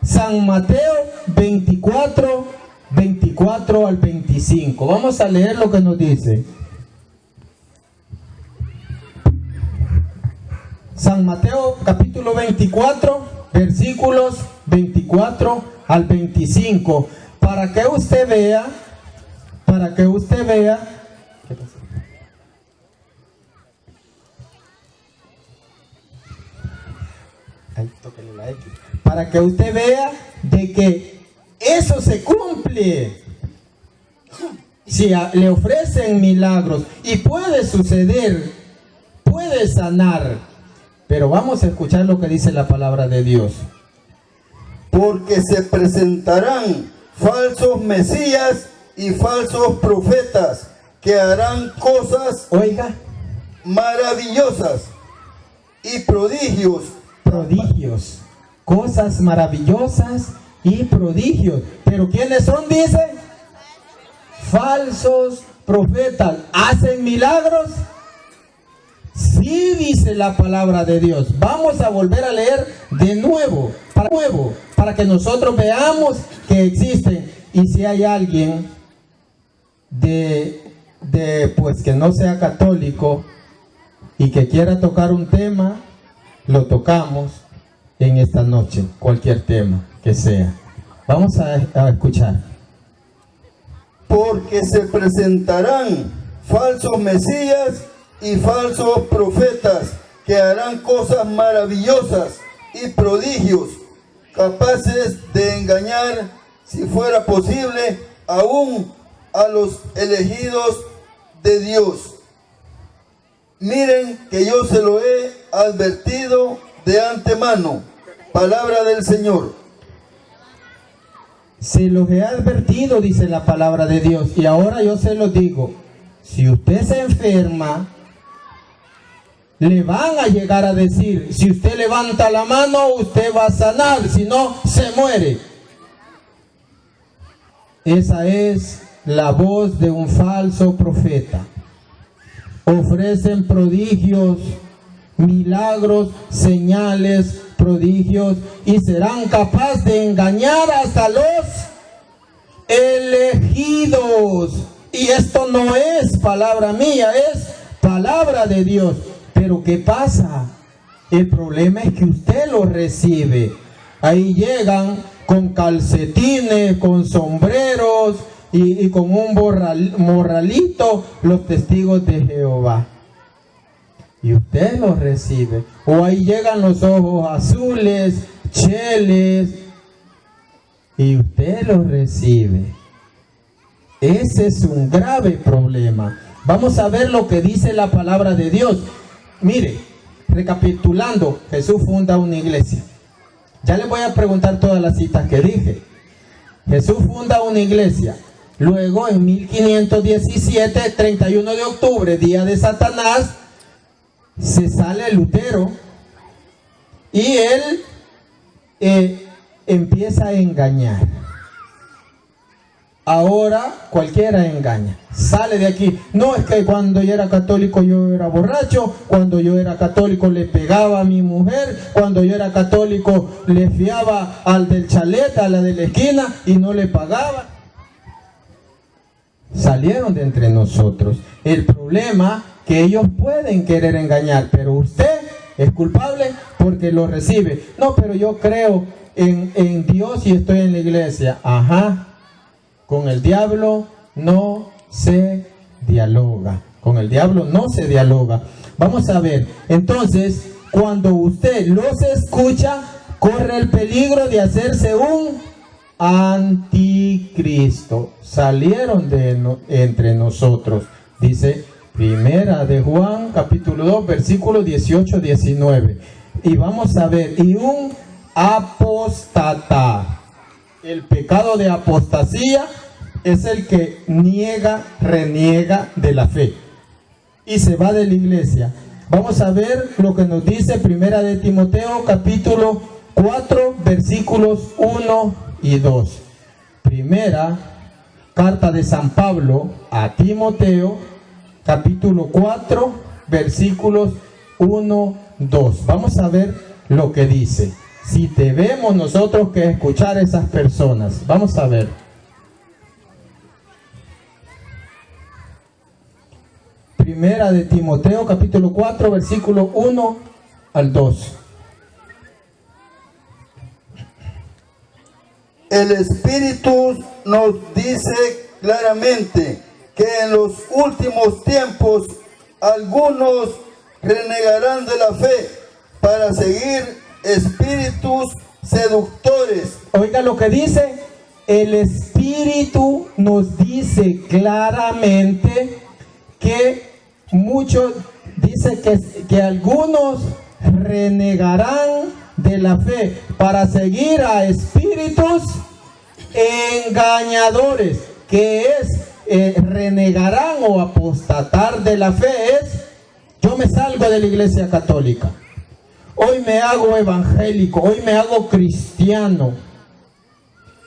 San Mateo 24, 24 al 25. Vamos a leer lo que nos dice. San Mateo capítulo 24, versículos 24 al 25. Para que usted vea, ¿qué pasó? Ahí, tóquele la X. Para que usted vea de que eso se cumple. Si le ofrecen milagros y puede suceder, puede sanar. Pero vamos a escuchar lo que dice la palabra de Dios. Porque se presentarán falsos mesías y falsos profetas que harán cosas, oiga, maravillosas y prodigios, cosas maravillosas y prodigios. Pero ¿quiénes son? Dice, falsos profetas. ¿Hacen milagros? Sí. Así dice la palabra de Dios. Vamos a volver a leer de nuevo, para que nosotros veamos que existen. Y si hay alguien pues que no sea católico y que quiera tocar un tema, lo tocamos en esta noche, cualquier tema que sea. Vamos a escuchar. Porque se presentarán falsos mesías y falsos profetas que harán cosas maravillosas y prodigios, capaces de engañar, si fuera posible, aún a los elegidos de Dios. Miren que yo se lo he advertido de antemano. Palabra del Señor. Se los he advertido, dice la palabra de Dios, y ahora yo se los digo. Si usted se enferma, le van a llegar a decir, si usted levanta la mano, usted va a sanar, si no, se muere. Esa es la voz de un falso profeta. Ofrecen prodigios, milagros, señales, prodigios, y serán capaces de engañar hasta los elegidos. Y esto no es palabra mía, es palabra de Dios. Pero ¿qué pasa? El problema es que usted lo recibe. Ahí llegan con calcetines, con sombreros y con un morralito los testigos de Jehová. Y usted lo recibe. O ahí llegan los ojos azules, cheles, y usted lo recibe. Ese es un grave problema. Vamos a ver lo que dice la palabra de Dios. Mire, recapitulando, Jesús funda una iglesia. Ya les voy a preguntar todas las citas que dije. Jesús funda una iglesia. Luego, en 1517, 31 de octubre, día de Satanás, se sale Lutero y él empieza a engañar. Ahora cualquiera engaña, sale de aquí. No, es que cuando yo era católico yo era borracho, cuando yo era católico le pegaba a mi mujer, cuando yo era católico le fiaba al del chalet, a la de la esquina y no le pagaba. Salieron de entre nosotros. El problema que ellos pueden querer engañar, pero usted es culpable porque lo recibe. No, pero yo creo en Dios y estoy en la iglesia. Ajá. Con el diablo no se dialoga. Con el diablo no se dialoga. Vamos a ver. Entonces, cuando usted los escucha, corre el peligro de hacerse un anticristo. Salieron de entre nosotros. Dice Primera de Juan, capítulo 2, versículos 18-19. Y vamos a ver. Y un apóstata. El pecado de apostasía es el que reniega de la fe y se va de la iglesia. Vamos a ver lo que nos dice Primera de Timoteo, capítulo 4, versículos 1 y 2. Primera carta de San Pablo a Timoteo, capítulo 4, versículos 1, 2. Vamos a ver lo que dice. Si debemos nosotros que escuchar a esas personas. Vamos a ver. Primera de Timoteo, capítulo 4, versículo 1 al 2. El Espíritu nos dice claramente que en los últimos tiempos algunos renegarán de la fe para seguir espíritus seductores. Oiga lo que dice. El Espíritu nos dice claramente que muchos, dice que algunos renegarán de la fe para seguir a espíritus engañadores. Que es renegarán o apostatar de la fe es: yo me salgo de la iglesia católica, hoy me hago evangélico, hoy me hago cristiano.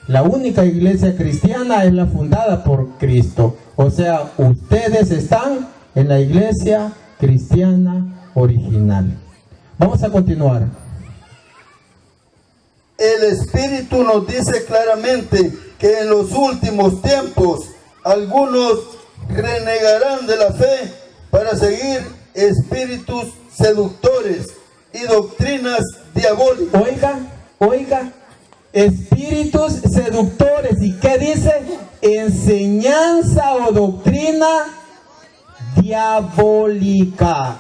La única iglesia cristiana es la fundada por Cristo. O sea, ustedes están en la iglesia cristiana original. Vamos a continuar. El Espíritu nos dice claramente que en los últimos tiempos algunos renegarán de la fe para seguir espíritus seductores y doctrinas diabólicas. Oiga, espíritus seductores. ¿Y qué dice? Enseñanza o doctrina diabólica.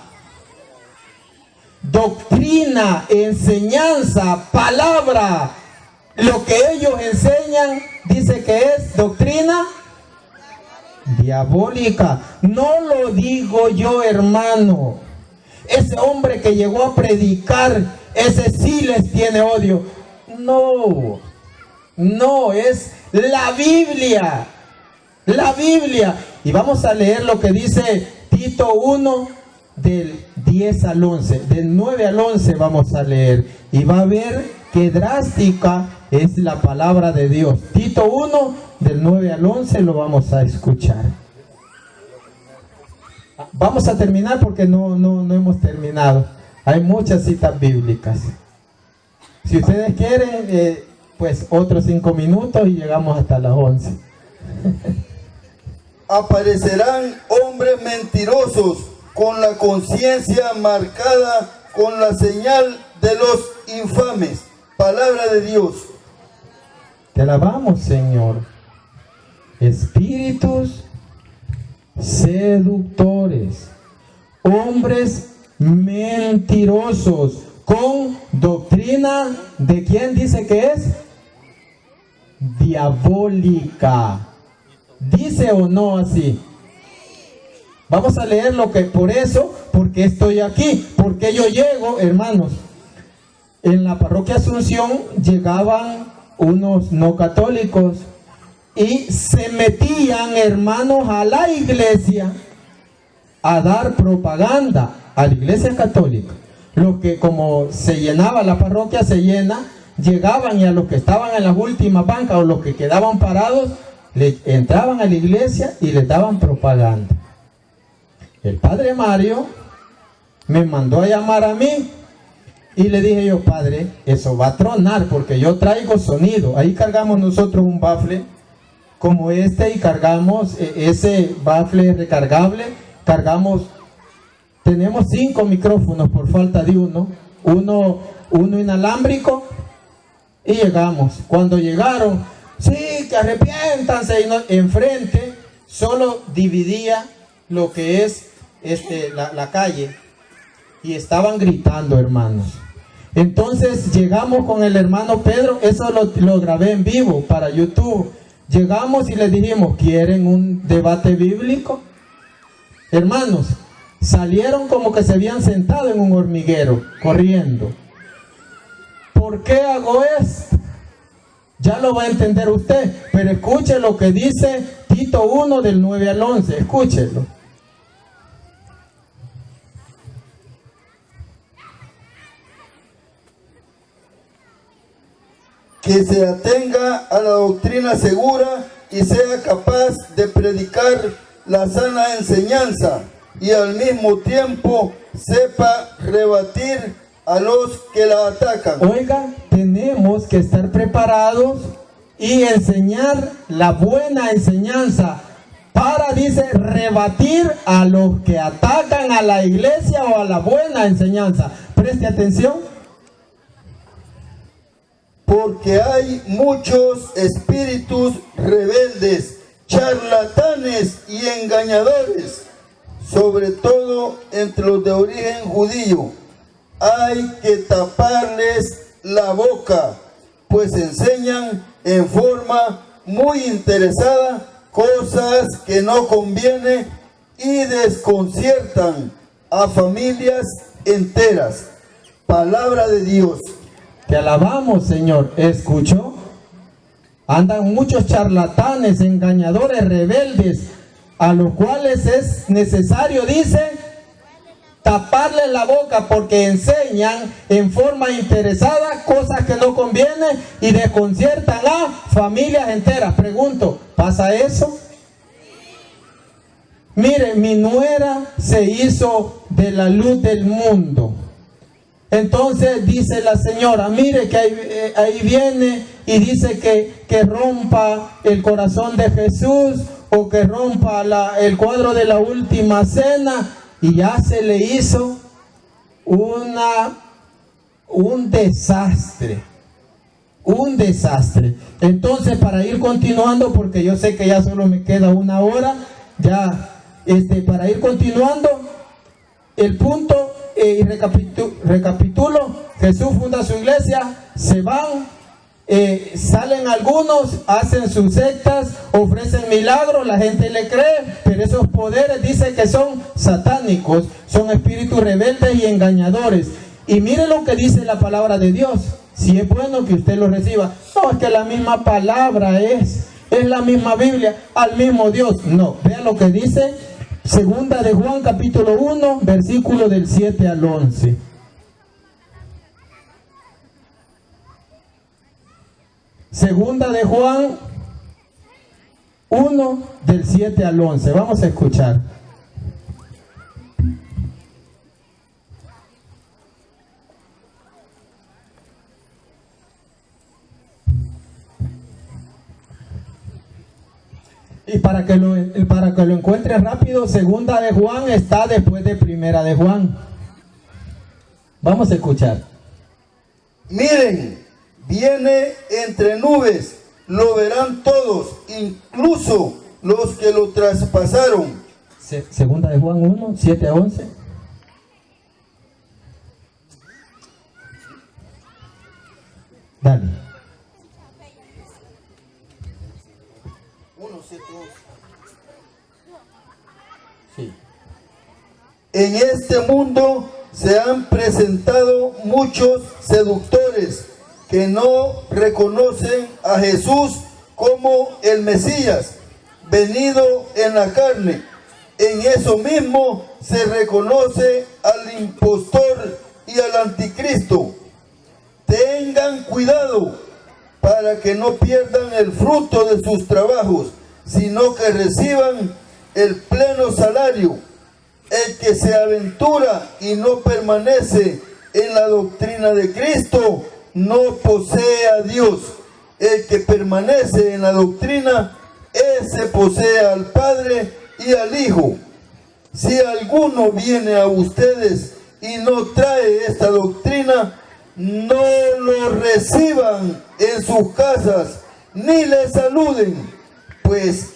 Doctrina, enseñanza, palabra. Lo que ellos enseñan dice que es doctrina diabólica. No lo digo yo, hermano. Ese hombre que llegó a predicar, ese sí les tiene odio. No, es la Biblia. La Biblia. Y vamos a leer lo que dice Tito 1 del 10 al 11. Del 9 al 11 vamos a leer. Y va a ver qué drástica es la palabra de Dios. Tito 1 del 9 al 11 lo vamos a escuchar. Vamos a terminar porque no hemos terminado. Hay muchas citas bíblicas. Si ustedes quieren, pues otros 5 minutos y llegamos hasta las 11. Aparecerán hombres mentirosos con la conciencia marcada con la señal de los infames. Palabra de Dios. Te alabamos, Señor. Espíritus seductores, hombres mentirosos, con doctrina, ¿de quién dice que es? Diabólica. ¿Dice o no así? Vamos a leer lo que, porque estoy aquí, porque yo llego, hermanos. En la parroquia Asunción llegaban unos no católicos y se metían, hermanos, a la iglesia a dar propaganda a la iglesia católica. Los que, como se llenaba la parroquia, se llena, llegaban y a los que estaban en las últimas bancas o los que quedaban parados, entraban a la iglesia y les daban propaganda. El padre Mario me mandó a llamar a mí y le dije yo: padre, eso va a tronar porque yo traigo sonido. Ahí cargamos nosotros un bafle como este y cargamos ese bafle recargable. Tenemos 5 micrófonos por falta de uno inalámbrico, y llegamos. Cuando llegaron, sí, que arrepiéntanse, y enfrente solo dividía lo que es la calle, y estaban gritando, hermanos. Entonces llegamos con el hermano Pedro, eso lo grabé en vivo para YouTube. Llegamos y les dijimos: ¿quieren un debate bíblico? Hermanos, salieron como que se habían sentado en un hormiguero, corriendo. ¿Por qué hago esto? Ya lo va a entender usted, pero escuche lo que dice Tito 1 del 9 al 11, escúchelo. Que se atenga a la doctrina segura y sea capaz de predicar la sana enseñanza, y al mismo tiempo sepa rebatir a los que la atacan. Oiga, tenemos que estar preparados y enseñar la buena enseñanza para, dice, rebatir a los que atacan a la iglesia o a la buena enseñanza. Preste atención. Porque hay muchos espíritus rebeldes, charlatanes y engañadores, sobre todo entre los de origen judío. Hay que taparles la boca, pues enseñan en forma muy interesada cosas que no convienen y desconciertan a familias enteras. Palabra de Dios. Te alabamos, Señor. ¿Escuchó? Andan muchos charlatanes, engañadores, rebeldes, a los cuales es necesario, dice, taparles la boca, porque enseñan en forma interesada cosas que no convienen y desconciertan a familias enteras. Pregunto, ¿pasa eso? mire, mi nuera se hizo de la luz del mundo. Entonces dice la señora, mire que ahí viene y dice que rompa el corazón de Jesús o que rompa el cuadro de la última cena, y ya se le hizo un desastre. Un desastre. Entonces, para ir continuando, porque yo sé que ya solo me queda una hora, para ir continuando, el punto, y recapitulo, Jesús funda su iglesia, se van, salen algunos, hacen sus sectas, ofrecen milagros, la gente le cree, pero esos poderes dice que son satánicos, son espíritus rebeldes y engañadores. Y mire lo que dice la palabra de Dios. Si es bueno que usted lo reciba. No, es que la misma palabra es la misma Biblia, al mismo Dios. No, vea lo que dice Segunda de Juan capítulo 1, versículo del 7 al 11. Segunda de Juan 1, del 7 al 11. Vamos a escuchar. Y para que lo encuentre rápido, Segunda de Juan está después de Primera de Juan. Vamos a escuchar. Miren, viene entre nubes, lo verán todos, incluso los que lo traspasaron. Segunda de Juan 1, 7 a 11. Dale. Sí. En este mundo se han presentado muchos seductores que no reconocen a Jesús como el Mesías, venido en la carne. En eso mismo se reconoce al impostor y al anticristo. Tengan cuidado para que no pierdan el fruto de sus trabajos, sino que reciban el pleno salario. El que se aventura y no permanece en la doctrina de Cristo, no posee a Dios. El que permanece en la doctrina, ese posee al Padre y al Hijo. Si alguno viene a ustedes y no trae esta doctrina, no lo reciban en sus casas, ni le saluden, pues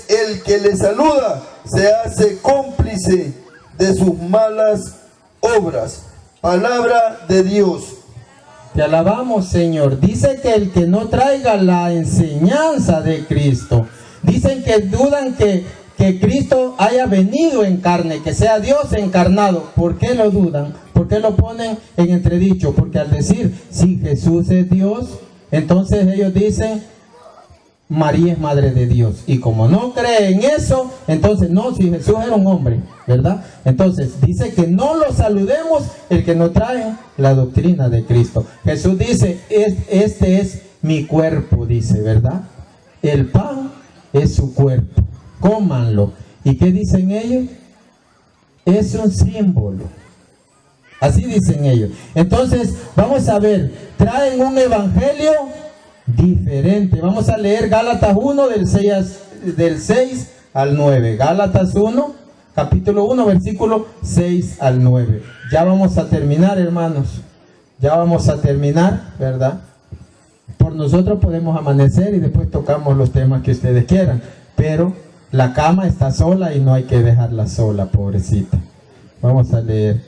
el que le saluda se hace cómplice de sus malas obras. Palabra de Dios. Te alabamos, Señor. Dice que el que no traiga la enseñanza de Cristo, dicen que dudan que Cristo haya venido en carne, que sea Dios encarnado. ¿Por qué lo dudan? ¿Por qué lo ponen en entredicho? Porque al decir, si Jesús es Dios, entonces ellos dicen, María es madre de Dios. Y como no creen eso, entonces no, si Jesús era un hombre, ¿verdad? Entonces dice que no lo saludemos el que no trae la doctrina de Cristo. Jesús dice, este es mi cuerpo, dice, ¿verdad? El pan es su cuerpo, cómanlo. ¿Y qué dicen ellos? Es un símbolo. Así dicen ellos. Entonces, vamos a ver, traen un evangelio diferente. Vamos a leer Gálatas 1 del 6 al 9. Gálatas 1, capítulo 1, versículo 6 al 9. Ya vamos a terminar, hermanos. Ya vamos a terminar, ¿verdad? Por nosotros podemos amanecer y después tocamos los temas que ustedes quieran. Pero la cama está sola y no hay que dejarla sola, pobrecita. Vamos a leer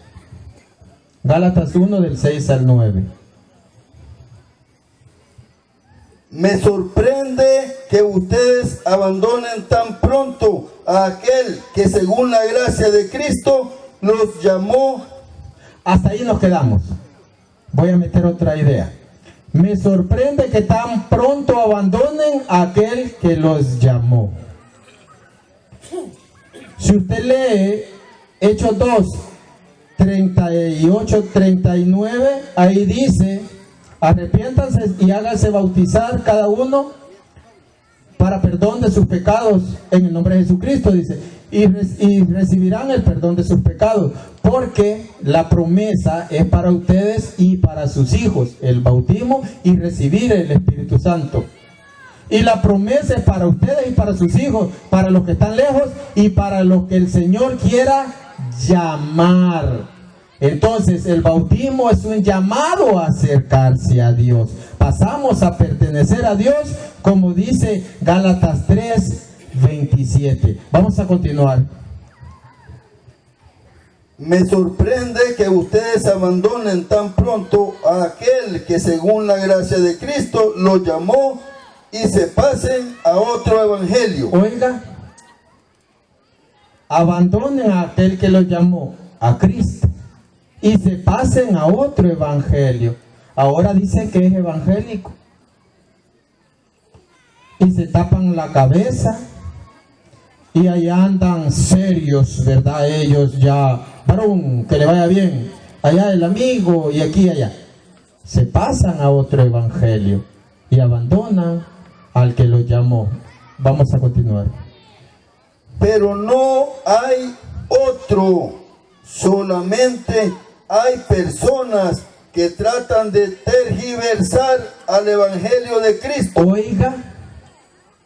Gálatas 1 del 6 al 9. Me sorprende que ustedes abandonen tan pronto a aquel que según la gracia de Cristo los llamó. Hasta ahí nos quedamos. Voy a meter otra idea. Me sorprende que tan pronto abandonen a aquel que los llamó. Si usted lee Hechos 2, 38, 39, ahí dice, arrepiéntanse y háganse bautizar cada uno para perdón de sus pecados en el nombre de Jesucristo, dice, y recibirán el perdón de sus pecados, porque la promesa es para ustedes y para sus hijos, el bautismo y recibir el Espíritu Santo. Y la promesa es para ustedes y para sus hijos, para los que están lejos y para los que el Señor quiera llamar. Entonces el bautismo es un llamado a acercarse a Dios. Pasamos a pertenecer a Dios, como dice Gálatas 3:27. Vamos a continuar. Me sorprende que ustedes abandonen tan pronto a aquel que según la gracia de Cristo los llamó y se pasen a otro evangelio. Oiga, abandonen a aquel que los llamó, a Cristo, y se pasen a otro evangelio. Ahora dicen que es evangélico y se tapan la cabeza y allá andan serios, ¿verdad? Ellos ya, varón, que le vaya bien, allá el amigo y aquí y allá. Se pasan a otro evangelio y abandonan al que los llamó. Vamos a continuar. Pero no hay otro, solamente hay personas que tratan de tergiversar al evangelio de Cristo. Oiga,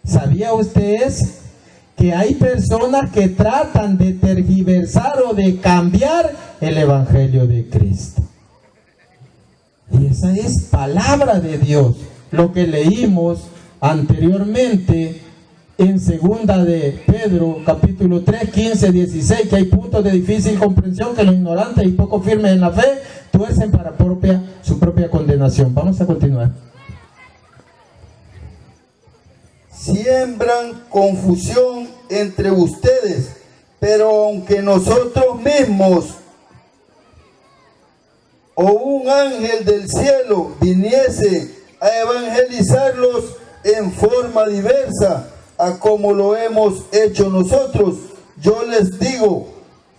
¿sabía usted que hay personas que tratan de tergiversar o de cambiar el evangelio de Cristo? Y esa es palabra de Dios, lo que leímos anteriormente en segunda de Pedro, capítulo 3, 15, 16, que hay puntos de difícil comprensión que los ignorantes y poco firmes en la fe tuercen para su propia condenación. Vamos a continuar. Siembran confusión entre ustedes, pero aunque nosotros mismos o un ángel del cielo viniese a evangelizarlos en forma diversa a como lo hemos hecho nosotros, yo les digo,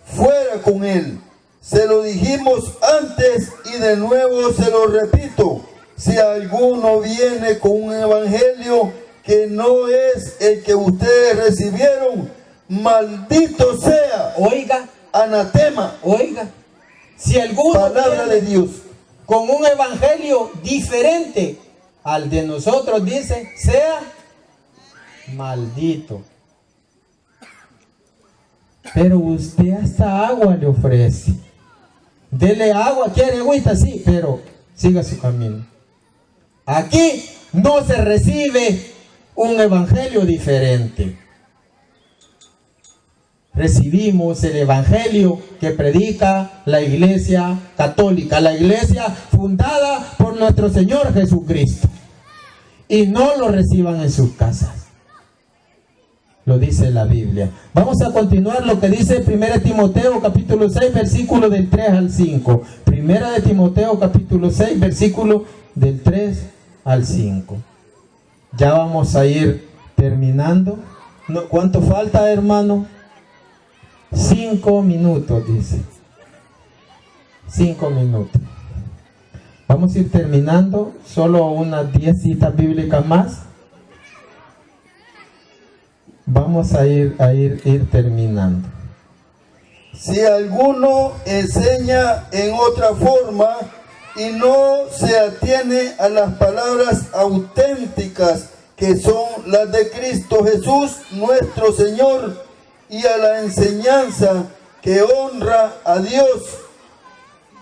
fuera con él. Se lo dijimos antes y de nuevo se lo repito: si alguno viene con un evangelio que no es el que ustedes recibieron, maldito sea. Oiga, anatema. Oiga, si alguno palabra de Dios con un evangelio diferente al de nosotros, dice, sea maldito. Pero usted hasta agua le ofrece. Dele agua, quiere agüita, sí, pero siga su camino. Aquí no se recibe un evangelio diferente. Recibimos el evangelio que predica la Iglesia Católica, la iglesia fundada por nuestro Señor Jesucristo. Y no lo reciban en sus casas. Lo dice la Biblia. Vamos a continuar lo que dice 1 Timoteo capítulo 6, versículo del 3 al 5. 1 de Timoteo capítulo 6, versículo del 3 al 5. Ya vamos a ir terminando. ¿Cuánto falta, hermano? 5 minutos, dice. 5 minutos. Vamos a ir terminando. Solo unas 10 citas bíblicas más. Vamos a ir terminando. Si alguno enseña en otra forma y no se atiene a las palabras auténticas que son las de Cristo Jesús, nuestro Señor, y a la enseñanza que honra a Dios,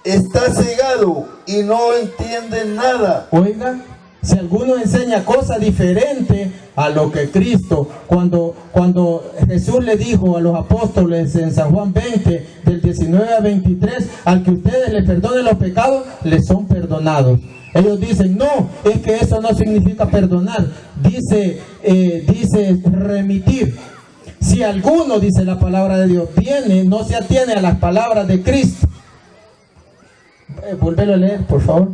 está cegado y no entiende nada. Oiga, si alguno enseña cosas diferentes a lo que Cristo, cuando Jesús le dijo a los apóstoles en San Juan 20, del 19 a 23, al que ustedes les perdonen los pecados, les son perdonados. Ellos dicen, no, es que eso no significa perdonar, dice remitir. Si alguno, dice la palabra de Dios, no se atiene a las palabras de Cristo. Volvelo a leer, por favor.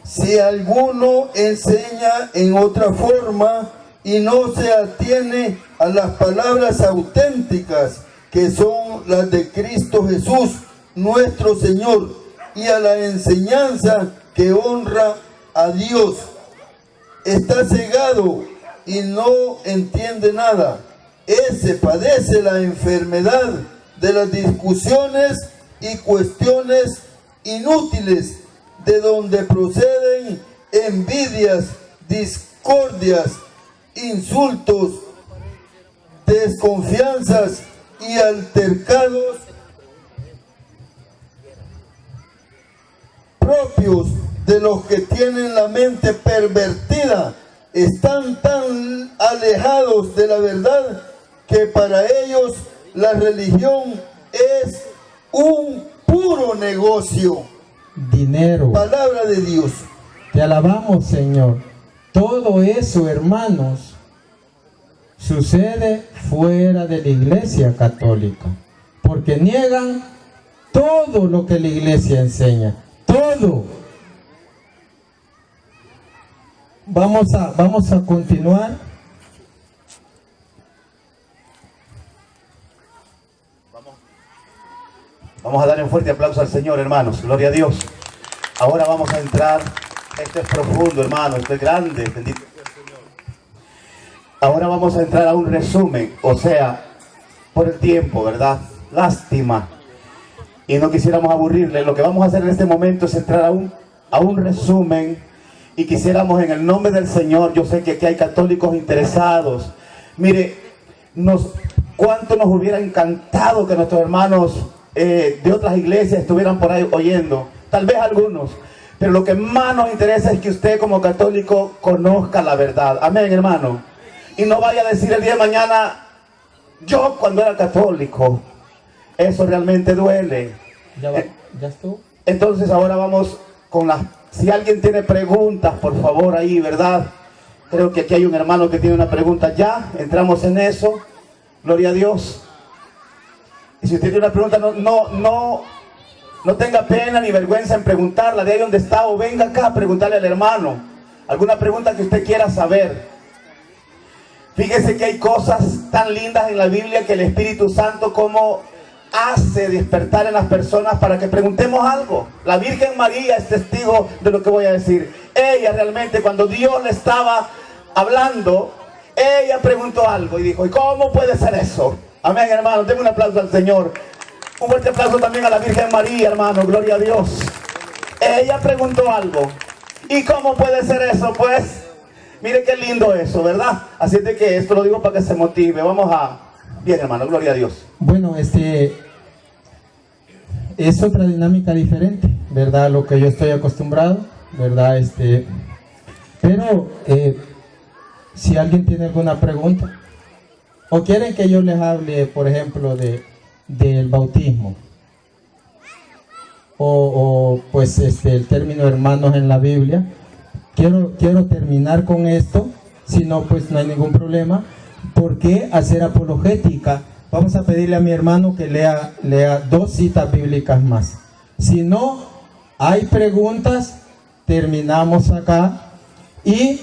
Si alguno enseña en otra forma y no se atiene a las palabras auténticas que son las de Cristo Jesús, nuestro Señor, y a la enseñanza que honra a Dios, está cegado y no entiende nada. Ese padece la enfermedad de las discusiones y cuestiones inútiles, de donde proceden envidias, discordias, insultos, desconfianzas y altercados propios de los que tienen la mente pervertida. Están tan alejados de la verdad que para ellos la religión es un puro negocio. Dinero. Palabra de Dios. Te alabamos, Señor. Todo eso, hermanos, sucede fuera de la Iglesia católica, porque niegan todo lo que la Iglesia enseña. Todo. Vamos a continuar. Vamos a dar un fuerte aplauso al Señor, hermanos. Gloria a Dios. Ahora vamos a entrar. Esto es profundo, hermano. Esto es grande. Bendito sea el Señor. Ahora vamos a entrar a un resumen. O sea, por el tiempo, ¿verdad? Lástima. Y no quisiéramos aburrirle. Lo que vamos a hacer en este momento es entrar a un resumen. Y quisiéramos, en el nombre del Señor, yo sé que aquí hay católicos interesados. Mire, cuánto nos hubiera encantado que nuestros hermanos de otras iglesias estuvieran por ahí oyendo, tal vez algunos, pero lo que más nos interesa es que usted como católico conozca la verdad. Amén, hermano. Y no vaya a decir el día de mañana, yo cuando era católico. Eso realmente duele. ¿Ya estuvo? Entonces ahora vamos con las... Si alguien tiene preguntas, por favor, ahí, ¿verdad? Creo que aquí hay un hermano que tiene una pregunta ya. Entramos en eso. Gloria a Dios. Y si usted tiene una pregunta, no tenga pena ni vergüenza en preguntarla de ahí donde está, o venga acá a preguntarle al hermano alguna pregunta que usted quiera saber. Fíjese que hay cosas tan lindas en la Biblia que el Espíritu Santo como hace despertar en las personas para que preguntemos algo. La Virgen María es testigo de lo que voy a decir. Ella realmente, cuando Dios le estaba hablando, ella preguntó algo y dijo, ¿y cómo puede ser eso? Amén, hermano. Denme un aplauso al Señor. Un fuerte aplauso también a la Virgen María, hermano. Gloria a Dios. Ella preguntó algo. ¿Y cómo puede ser eso? Pues, mire qué lindo eso, ¿verdad? Así es de que esto lo digo para que se motive. Vamos a... Bien, hermano. Gloria a Dios. Bueno, es otra dinámica diferente, ¿verdad? Lo que yo estoy acostumbrado, ¿verdad? Pero, si alguien tiene alguna pregunta, o quieren que yo les hable, por ejemplo, del bautismo, o pues el término hermanos en la Biblia, quiero terminar con esto. Si no, pues no hay ningún problema. ¿Por qué hacer apologética? Vamos a pedirle a mi hermano que lea 2 citas bíblicas más. Si no hay preguntas, terminamos acá y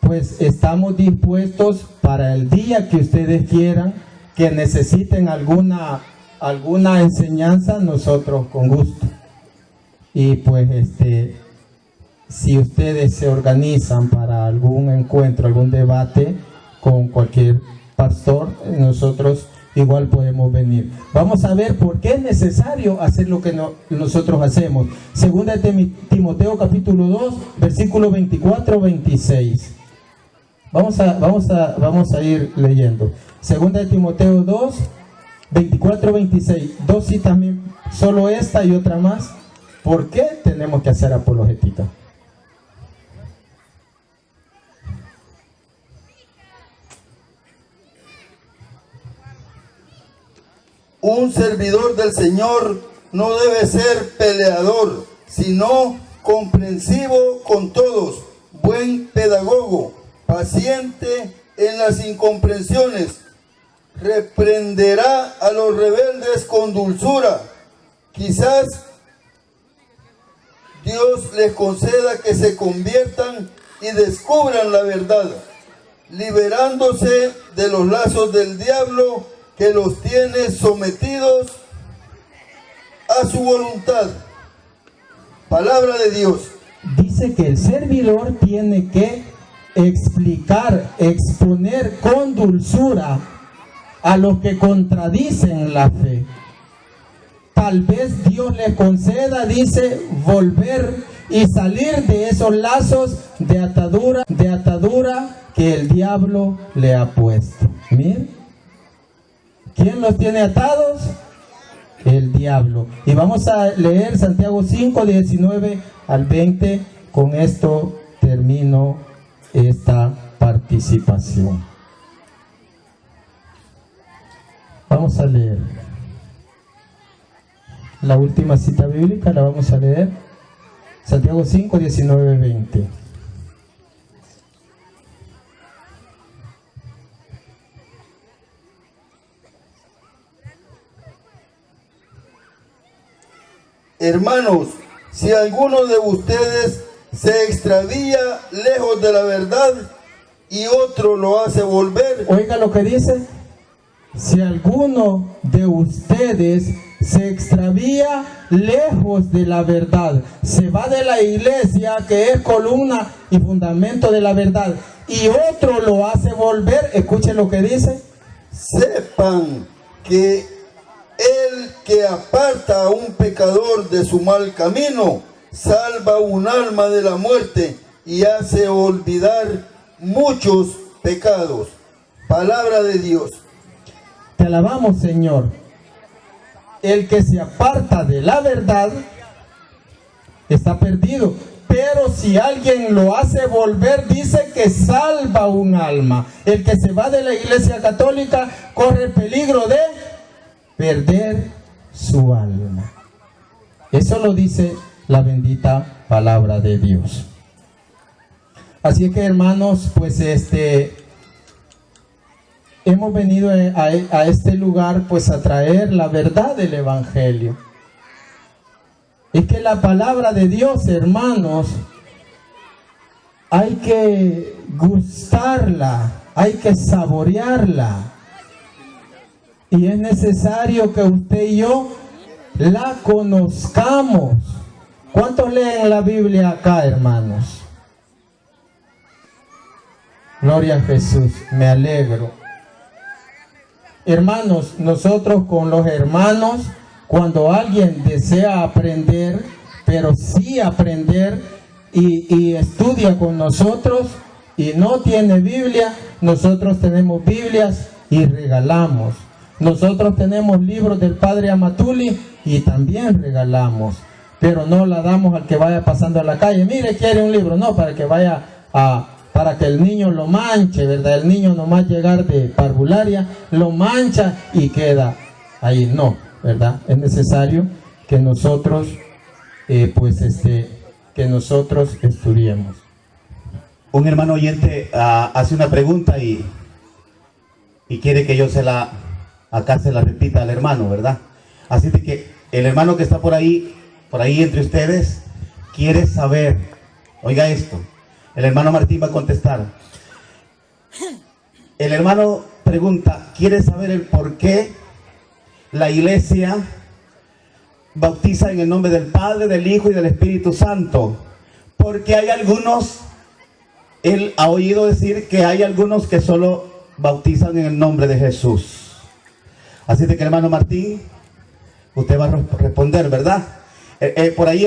pues estamos dispuestos para el día que ustedes quieran, que necesiten alguna enseñanza, nosotros con gusto. Y pues si ustedes se organizan para algún encuentro, algún debate con cualquier pastor, nosotros igual podemos venir. Vamos a ver por qué es necesario hacer lo que nosotros hacemos. Segunda de Timoteo capítulo 2, versículo 24-26. Vamos a ir leyendo. Segunda de Timoteo 2, 24-26. 2 citas, solo esta y otra más. ¿Por qué tenemos que hacer apologética? Un servidor del Señor no debe ser peleador, sino comprensivo con todos, buen pedagogo, paciente en las incomprensiones, reprenderá a los rebeldes con dulzura. Quizás Dios les conceda que se conviertan y descubran la verdad, liberándose de los lazos del diablo que los tiene sometidos a su voluntad. Palabra de Dios. Dice que el servidor tiene que explicar, exponer con dulzura a los que contradicen la fe. Tal vez Dios les conceda, dice, volver y salir de esos lazos de atadura que el diablo le ha puesto. Miren, ¿quién los tiene atados? El diablo. Y vamos a leer Santiago 5, 19 al 20. Con esto termino esta participación. Vamos a leer la última cita bíblica, la vamos a leer. Santiago 5, 19, 20. Hermanos, si alguno de ustedes se extravía lejos de la verdad y otro lo hace volver. Oiga lo que dice. Si alguno de ustedes se extravía lejos de la verdad, se va de la iglesia que es columna y fundamento de la verdad, y otro lo hace volver, escuchen lo que dice. Sepan que el que aparta a un pecador de su mal camino, salva un alma de la muerte y hace olvidar muchos pecados. Palabra de Dios. Te alabamos, Señor. El que se aparta de la verdad está perdido, pero si alguien lo hace volver, dice que salva un alma. El que se va de la iglesia católica corre el peligro de perder su alma. Eso lo dice la bendita palabra de Dios. Así es que, hermanos, pues hemos venido a este lugar pues a traer la verdad del evangelio. Es que la palabra de Dios, hermanos, hay que gustarla, hay que saborearla. Y es necesario que usted y yo la conozcamos. ¿Cuántos leen la Biblia acá, hermanos? Gloria a Jesús, me alegro. Hermanos, nosotros con los hermanos, cuando alguien desea aprender, pero sí aprender y estudia con nosotros y no tiene Biblia, nosotros tenemos Biblias y regalamos. Nosotros tenemos libros del Padre Amatuli y también regalamos, pero no la damos al que vaya pasando a la calle. Mire, quiere un libro, no, para que vaya para que el niño lo manche, ¿verdad? El niño nomás llegar de parvularia, lo mancha y queda ahí. No, ¿verdad? Es necesario que nosotros, que nosotros estudiemos. Un hermano oyente hace una pregunta y quiere que yo acá se la repita al hermano, ¿verdad? Así de que el hermano que está por ahí entre ustedes, quiere saber, oiga esto, el hermano Martín va a contestar. El hermano pregunta, quiere saber el por qué la iglesia bautiza en el nombre del Padre, del Hijo y del Espíritu Santo. Porque hay algunos, él ha oído decir que hay algunos que solo bautizan en el nombre de Jesús. Así de que, hermano Martín, usted va a responder, ¿verdad? Por ahí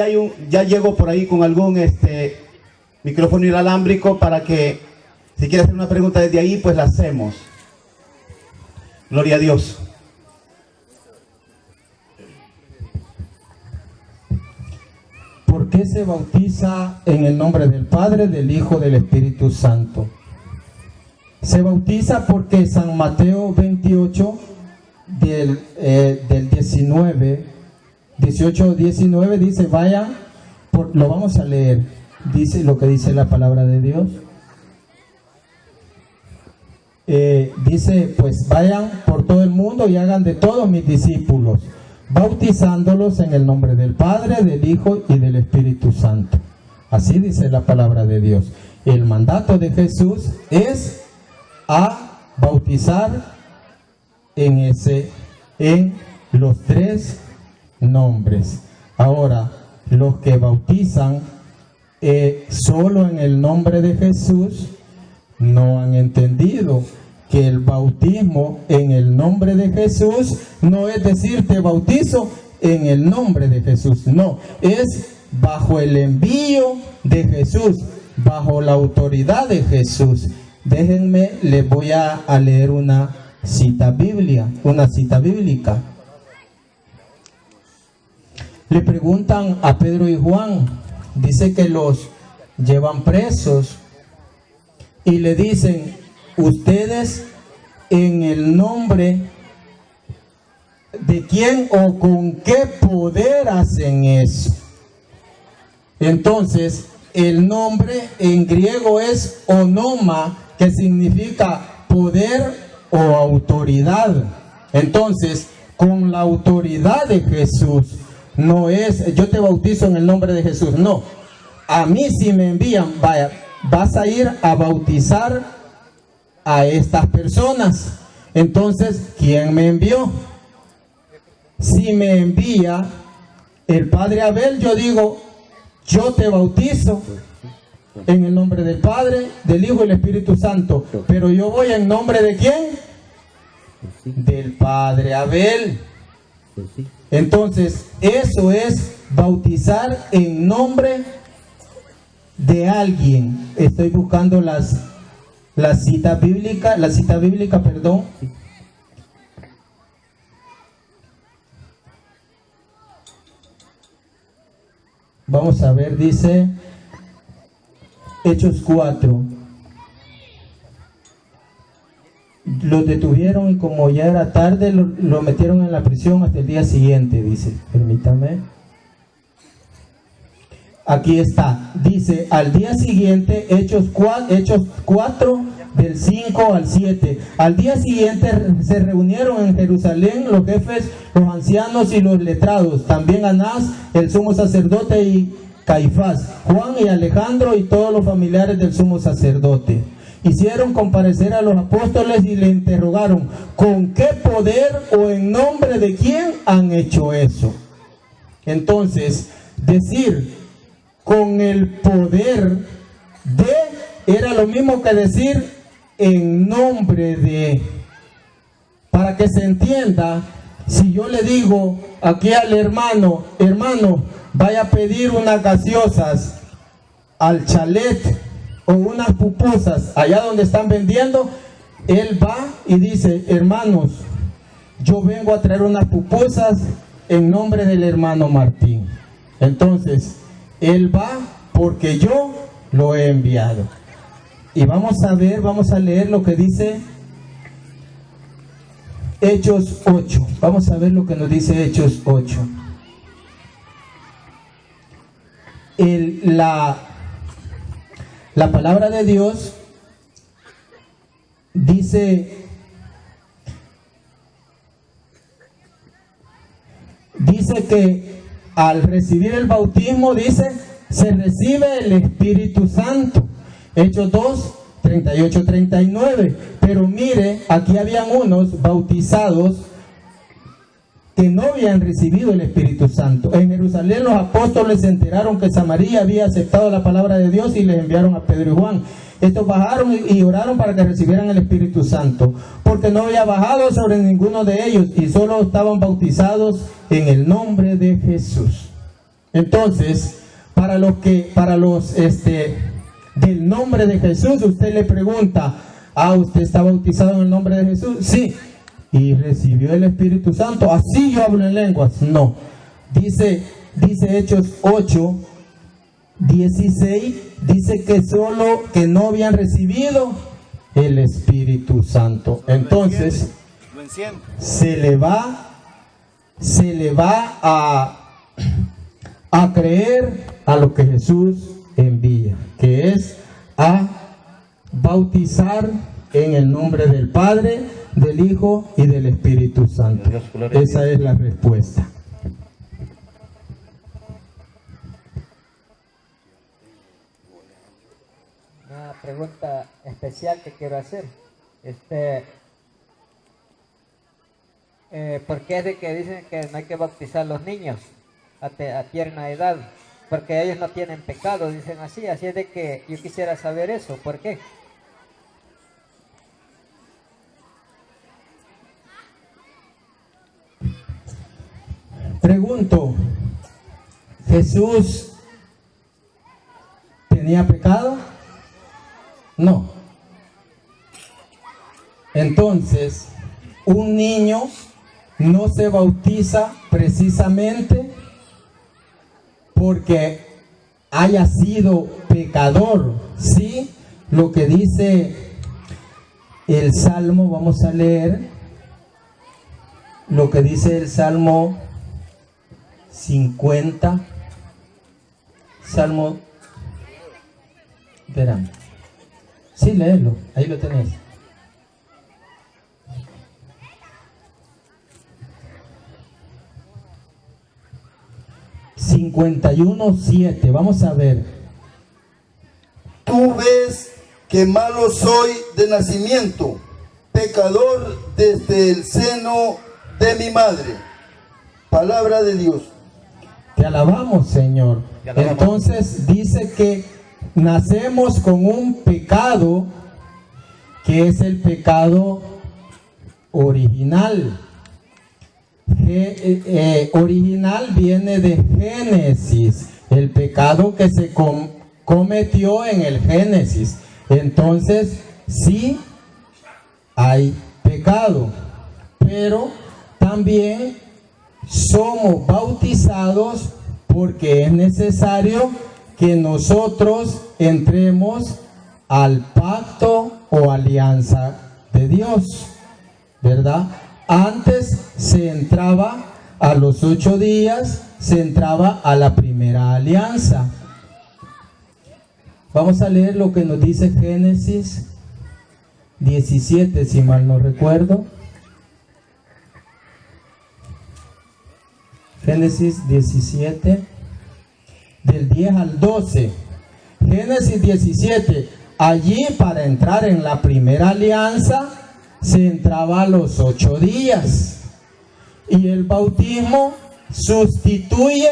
ya llego por ahí con algún micrófono inalámbrico para que, si quiere hacer una pregunta desde ahí, pues la hacemos. Gloria a Dios. ¿Por qué se bautiza en el nombre del Padre, del Hijo, del Espíritu Santo? Se bautiza porque San Mateo 28, del 18-19 dice, vayan, lo vamos a leer, dice lo que dice la palabra de Dios. Dice, pues vayan por todo el mundo y hagan de todos mis discípulos, bautizándolos en el nombre del Padre, del Hijo y del Espíritu Santo. Así dice la palabra de Dios. El mandato de Jesús es a bautizar en los tres nombres. Ahora, los que bautizan solo en el nombre de Jesús, no han entendido que el bautismo en el nombre de Jesús no es decir te bautizo en el nombre de Jesús, no, es bajo el envío de Jesús, bajo la autoridad de Jesús. Déjenme, les voy a leer una cita bíblica. Le preguntan a Pedro y Juan, dice que los llevan presos y le dicen, ustedes en el nombre de quién o con qué poder hacen eso. Entonces, el nombre en griego es onoma, que significa poder o autoridad. Entonces, con la autoridad de Jesús, no es yo te bautizo en el nombre de Jesús, no. A mí si me envían, vaya, vas a ir a bautizar a estas personas. Entonces, ¿quién me envió? Si me envía el Padre Abel, yo digo, yo te bautizo en el nombre del Padre, del Hijo y del Espíritu Santo. Pero yo voy en nombre de ¿quién? Del Padre Abel. Entonces, eso es bautizar en nombre de alguien. Estoy buscando la cita bíblica, perdón. Vamos a ver, dice Hechos 4. Los detuvieron y como ya era tarde, lo metieron en la prisión hasta el día siguiente, dice. Permítame. Aquí está. Dice, al día siguiente, Hechos 4, del 5 al 7. Al día siguiente se reunieron en Jerusalén los jefes, los ancianos y los letrados, también Anás, el sumo sacerdote, y Caifás, Juan y Alejandro y todos los familiares del sumo sacerdote. Hicieron comparecer a los apóstoles y le interrogaron, ¿con qué poder o en nombre de quién han hecho eso? Entonces, decir con el poder de era lo mismo que decir en nombre de. Para que se entienda, si yo le digo aquí al hermano, vaya a pedir unas gaseosas al chalet o unas pupusas allá donde están vendiendo, él va y dice, hermanos, yo vengo a traer unas pupusas en nombre del hermano Martín. Entonces, él va porque yo lo he enviado. Y vamos a leer lo que dice Hechos 8. Vamos a ver lo que nos dice Hechos 8. La palabra de Dios dice que al recibir el bautismo, dice, se recibe el Espíritu Santo. Hechos 2, 38, 39. Pero mire, aquí habían unos bautizados que no habían recibido el Espíritu Santo. En Jerusalén los apóstoles se enteraron que Samaria había aceptado la palabra de Dios y les enviaron a Pedro y Juan. Estos bajaron y oraron para que recibieran el Espíritu Santo, porque no había bajado sobre ninguno de ellos y solo estaban bautizados en el nombre de Jesús. Entonces, para los del nombre de Jesús, usted le pregunta, ¿usted está bautizado en el nombre de Jesús? Sí. ¿Y recibió el Espíritu Santo? ¿Así yo hablo en lenguas? No. Dice Hechos 8, 16, dice que no habían recibido el Espíritu Santo. Entonces, se le va a creer a lo que Jesús envía, que es a bautizar en el nombre del Padre, del Hijo y del Espíritu Santo. Esa es la respuesta. Una pregunta especial que quiero hacer. ¿Por qué es de que dicen que no hay que bautizar a los niños a tierna edad? Porque ellos no tienen pecado, dicen así. Así es de que yo quisiera saber eso. ¿Por qué? Pregunto, ¿Jesús tenía pecado? No. Entonces, un niño no se bautiza precisamente porque haya sido pecador. Sí, lo que dice el Salmo, vamos a leer lo que dice el Salmo 50, Salmo, verán, sí, léelo, ahí lo tenéis. (51:7) vamos a ver. Tú ves que malo soy de nacimiento, pecador desde el seno de mi madre. Palabra de Dios. Te alabamos, Señor. Entonces dice que nacemos con un pecado que es el pecado original. Original viene de Génesis, el pecado que se cometió en el Génesis. Entonces sí hay pecado, pero también somos bautizados porque es necesario que nosotros entremos al pacto o alianza de Dios, ¿verdad? Antes se entraba a los 8 días, se entraba a la primera alianza. Vamos a leer lo que nos dice Génesis 17, si mal no recuerdo. Génesis 17, del 10 al 12. Génesis 17, allí para entrar en la primera alianza se entraba a los 8 días. Y el bautismo sustituye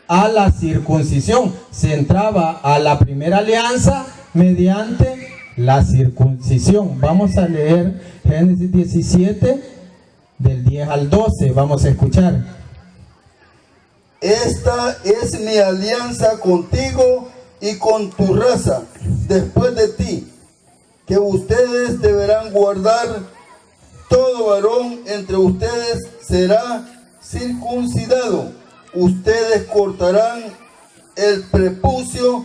a la circuncisión. Se entraba a la primera alianza mediante la circuncisión. Vamos a leer Génesis 17, del 10 al 12. Vamos a escuchar. Esta es mi alianza contigo y con tu raza después de ti, que ustedes deberán guardar. Todo varón entre ustedes será circuncidado. Ustedes cortarán el prepucio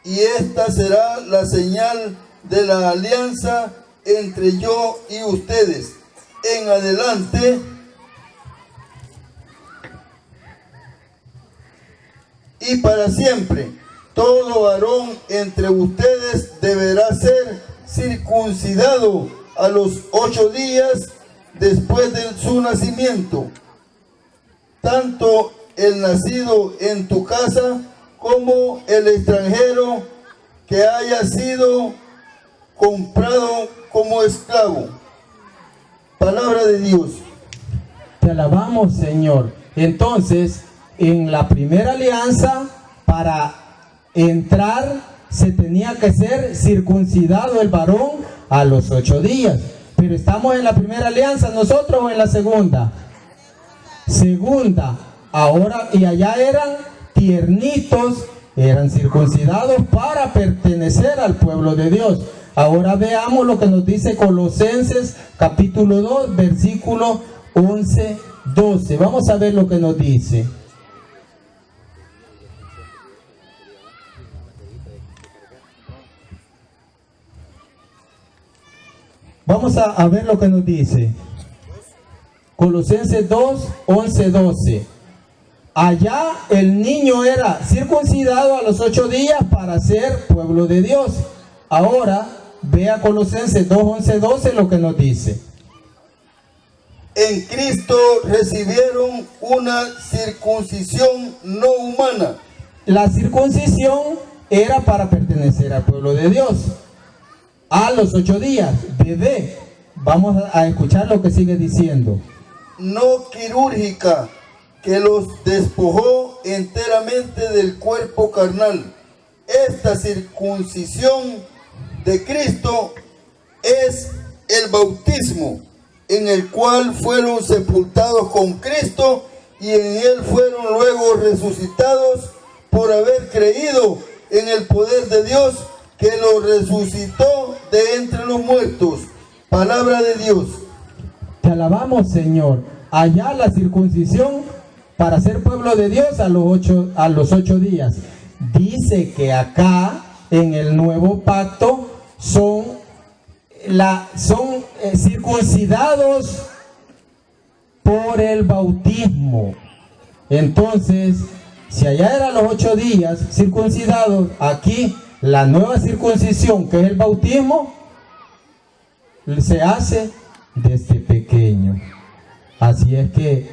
y esta será la señal de la alianza entre yo y ustedes. En adelante, y para siempre, todo varón entre ustedes deberá ser circuncidado a los 8 días después de su nacimiento, tanto el nacido en tu casa como el extranjero que haya sido comprado como esclavo. Palabra de Dios. Te alabamos, Señor. Entonces, en la primera alianza, para entrar se tenía que ser circuncidado el varón a los 8 días. Pero estamos en la primera alianza nosotros, o en la segunda. Segunda. Ahora, y allá eran tiernitos, eran circuncidados para pertenecer al pueblo de Dios. Ahora veamos lo que nos dice Colosenses capítulo 2, versículo 11-12. Vamos a ver lo que nos dice. Vamos a ver lo que nos dice. Colosenses 2, 11-12. Allá el niño era circuncidado a los 8 días para ser pueblo de Dios. Ahora vea Colosenses 2, 11-12 lo que nos dice. En Cristo recibieron una circuncisión no humana. La circuncisión era para pertenecer al pueblo de Dios. A los 8 días, bebé. Vamos a escuchar lo que sigue diciendo. No quirúrgica, que los despojó enteramente del cuerpo carnal. Esta circuncisión de Cristo es el bautismo, en el cual fueron sepultados con Cristo y en él fueron luego resucitados por haber creído en el poder de Dios que lo resucitó de entre los muertos. Palabra de Dios. Te alabamos, Señor. Allá la circuncisión para ser pueblo de Dios a los 8 días. Dice que acá en el nuevo pacto son circuncidados por el bautismo. Entonces, si allá eran los 8 días circuncidados, aquí la nueva circuncisión, que es el bautismo, se hace desde pequeño. Así es que,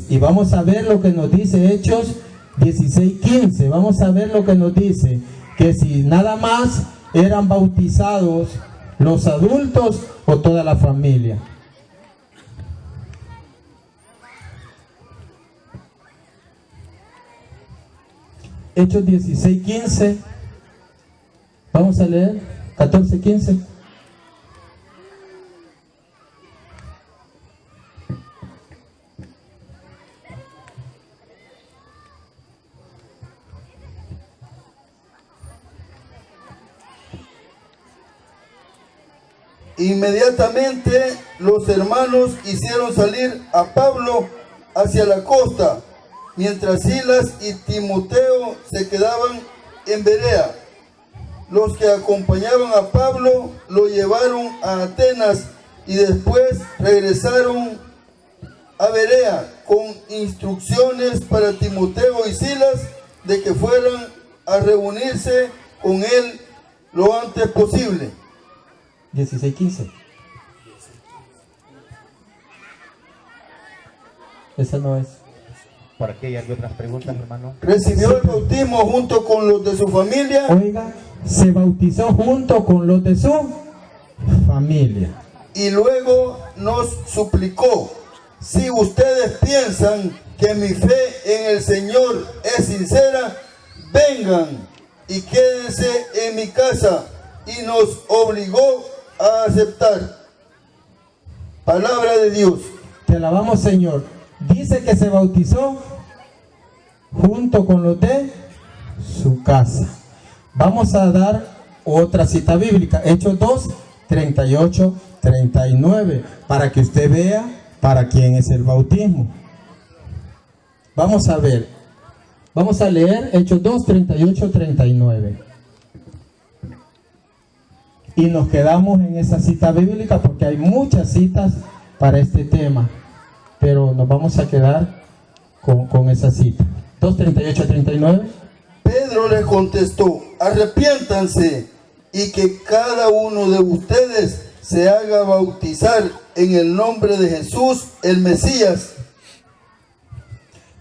y vamos a ver lo que nos dice Hechos 16:15. Vamos a ver lo que nos dice, que si nada más eran bautizados los adultos o toda la familia. Hechos 16:15. Vamos a leer 14:15. Inmediatamente los hermanos hicieron salir a Pablo hacia la costa, mientras Silas y Timoteo se quedaban en Berea. Los que acompañaban a Pablo lo llevaron a Atenas y después regresaron a Berea con instrucciones para Timoteo y Silas de que fueran a reunirse con él lo antes posible. 16:15. Esa no es. ¿Por aquí hay otras preguntas, hermano? Recibió el bautismo junto con los de su familia. Oiga, se bautizó junto con los de su familia. Y luego nos suplicó: si ustedes piensan que mi fe en el Señor es sincera, vengan y quédense en mi casa. Y nos obligó a aceptar. Palabra de Dios. Te alabamos, Señor. Dice que se bautizó junto con los de su casa. Vamos a dar otra cita bíblica, Hechos 2, 38, 39, para que usted vea para quién es el bautismo. Vamos a ver, vamos a leer Hechos 2, 38, 39. Y nos quedamos en esa cita bíblica porque hay muchas citas para este tema, pero nos vamos a quedar con esa cita. 2, 38 a 39. Pedro les contestó: arrepiéntanse y que cada uno de ustedes se haga bautizar en el nombre de Jesús, el Mesías.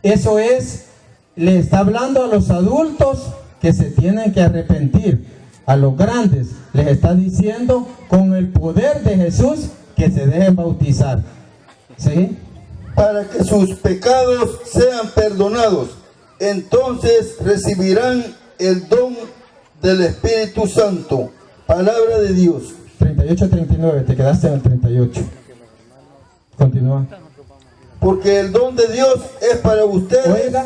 Eso es, le está hablando a los adultos que se tienen que arrepentir. A los grandes les está diciendo con el poder de Jesús que se dejen bautizar. ¿Sí? Para que sus pecados sean perdonados. Entonces recibirán el don del Espíritu Santo. Palabra de Dios. 38 a 39, te quedaste en el 38. Continúa. Porque el don de Dios es para ustedes. Oiga,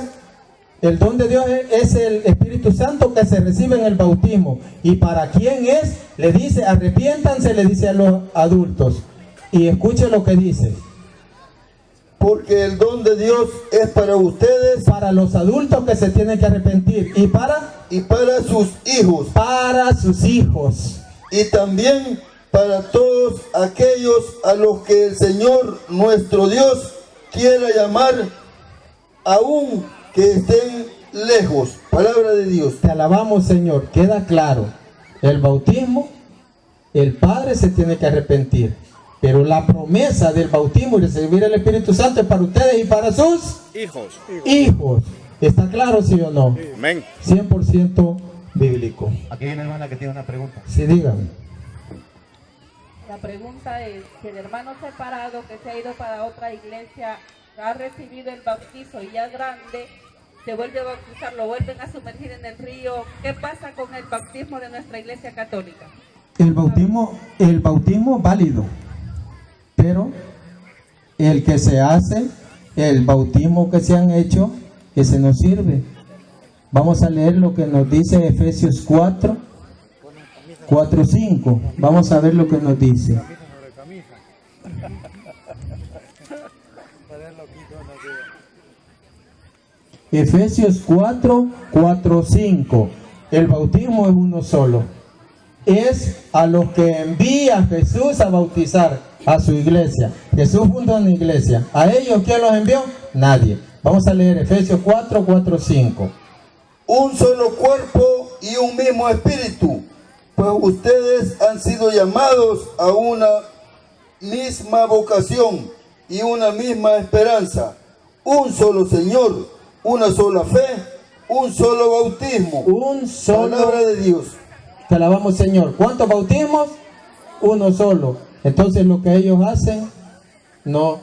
el don de Dios es el Espíritu Santo que se recibe en el bautismo. ¿Y para quién es? Le dice, arrepiéntanse, le dice a los adultos. Y escuche lo que dice. Porque el don de Dios es para ustedes. Para los adultos que se tienen que arrepentir. Y para sus hijos. Para sus hijos. Y también para todos aquellos a los que el Señor nuestro Dios quiera llamar, aún que estén lejos. Palabra de Dios. Te alabamos, Señor. Queda claro. El bautismo, el Padre se tiene que arrepentir. Pero la promesa del bautismo y recibir el Espíritu Santo es para ustedes y para sus hijos. ¿Está claro, sí o no? Amén. 100% bíblico. Aquí hay una hermana que tiene una pregunta. Sí, dígame. La pregunta es, si el hermano separado que se ha ido para otra iglesia ha recibido el bautizo y ya grande, se vuelve a bautizar, lo vuelven a sumergir en el río, ¿qué pasa con el bautismo de nuestra iglesia católica? El bautismo es válido, pero el que se hace el bautismo que se han hecho, ese no sirve. Vamos a leer lo que nos dice Efesios 4, 5. Vamos a ver lo que nos dice. Efesios 4, 5. El bautismo es uno solo. Es a los que envía Jesús a bautizar a su iglesia. Jesús fundó una iglesia. ¿A ellos quién los envió? Nadie. Vamos a leer Efesios 4, 5. Un solo cuerpo y un mismo espíritu, pues ustedes han sido llamados a una misma vocación y una misma esperanza. Un solo Señor, una sola fe, un solo bautismo. Un solo. Palabra de Dios. Te alabamos, Señor. ¿Cuántos bautismos? Uno solo. Entonces lo que ellos hacen no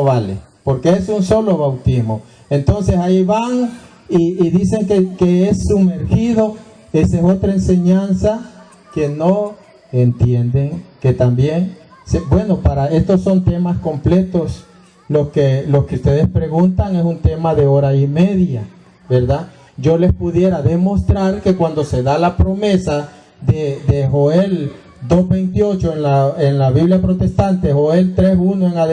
vale, porque es un solo bautismo. Entonces ahí van y dicen que es sumergido. Esa es otra enseñanza que no entienden, que también, bueno, para estos son temas completos. Lo que ustedes preguntan es un tema de hora y media, ¿verdad? Yo les pudiera demostrar que cuando se da la promesa de Joel 2:28 en la Biblia protestante, Joel 3:1 en adelante,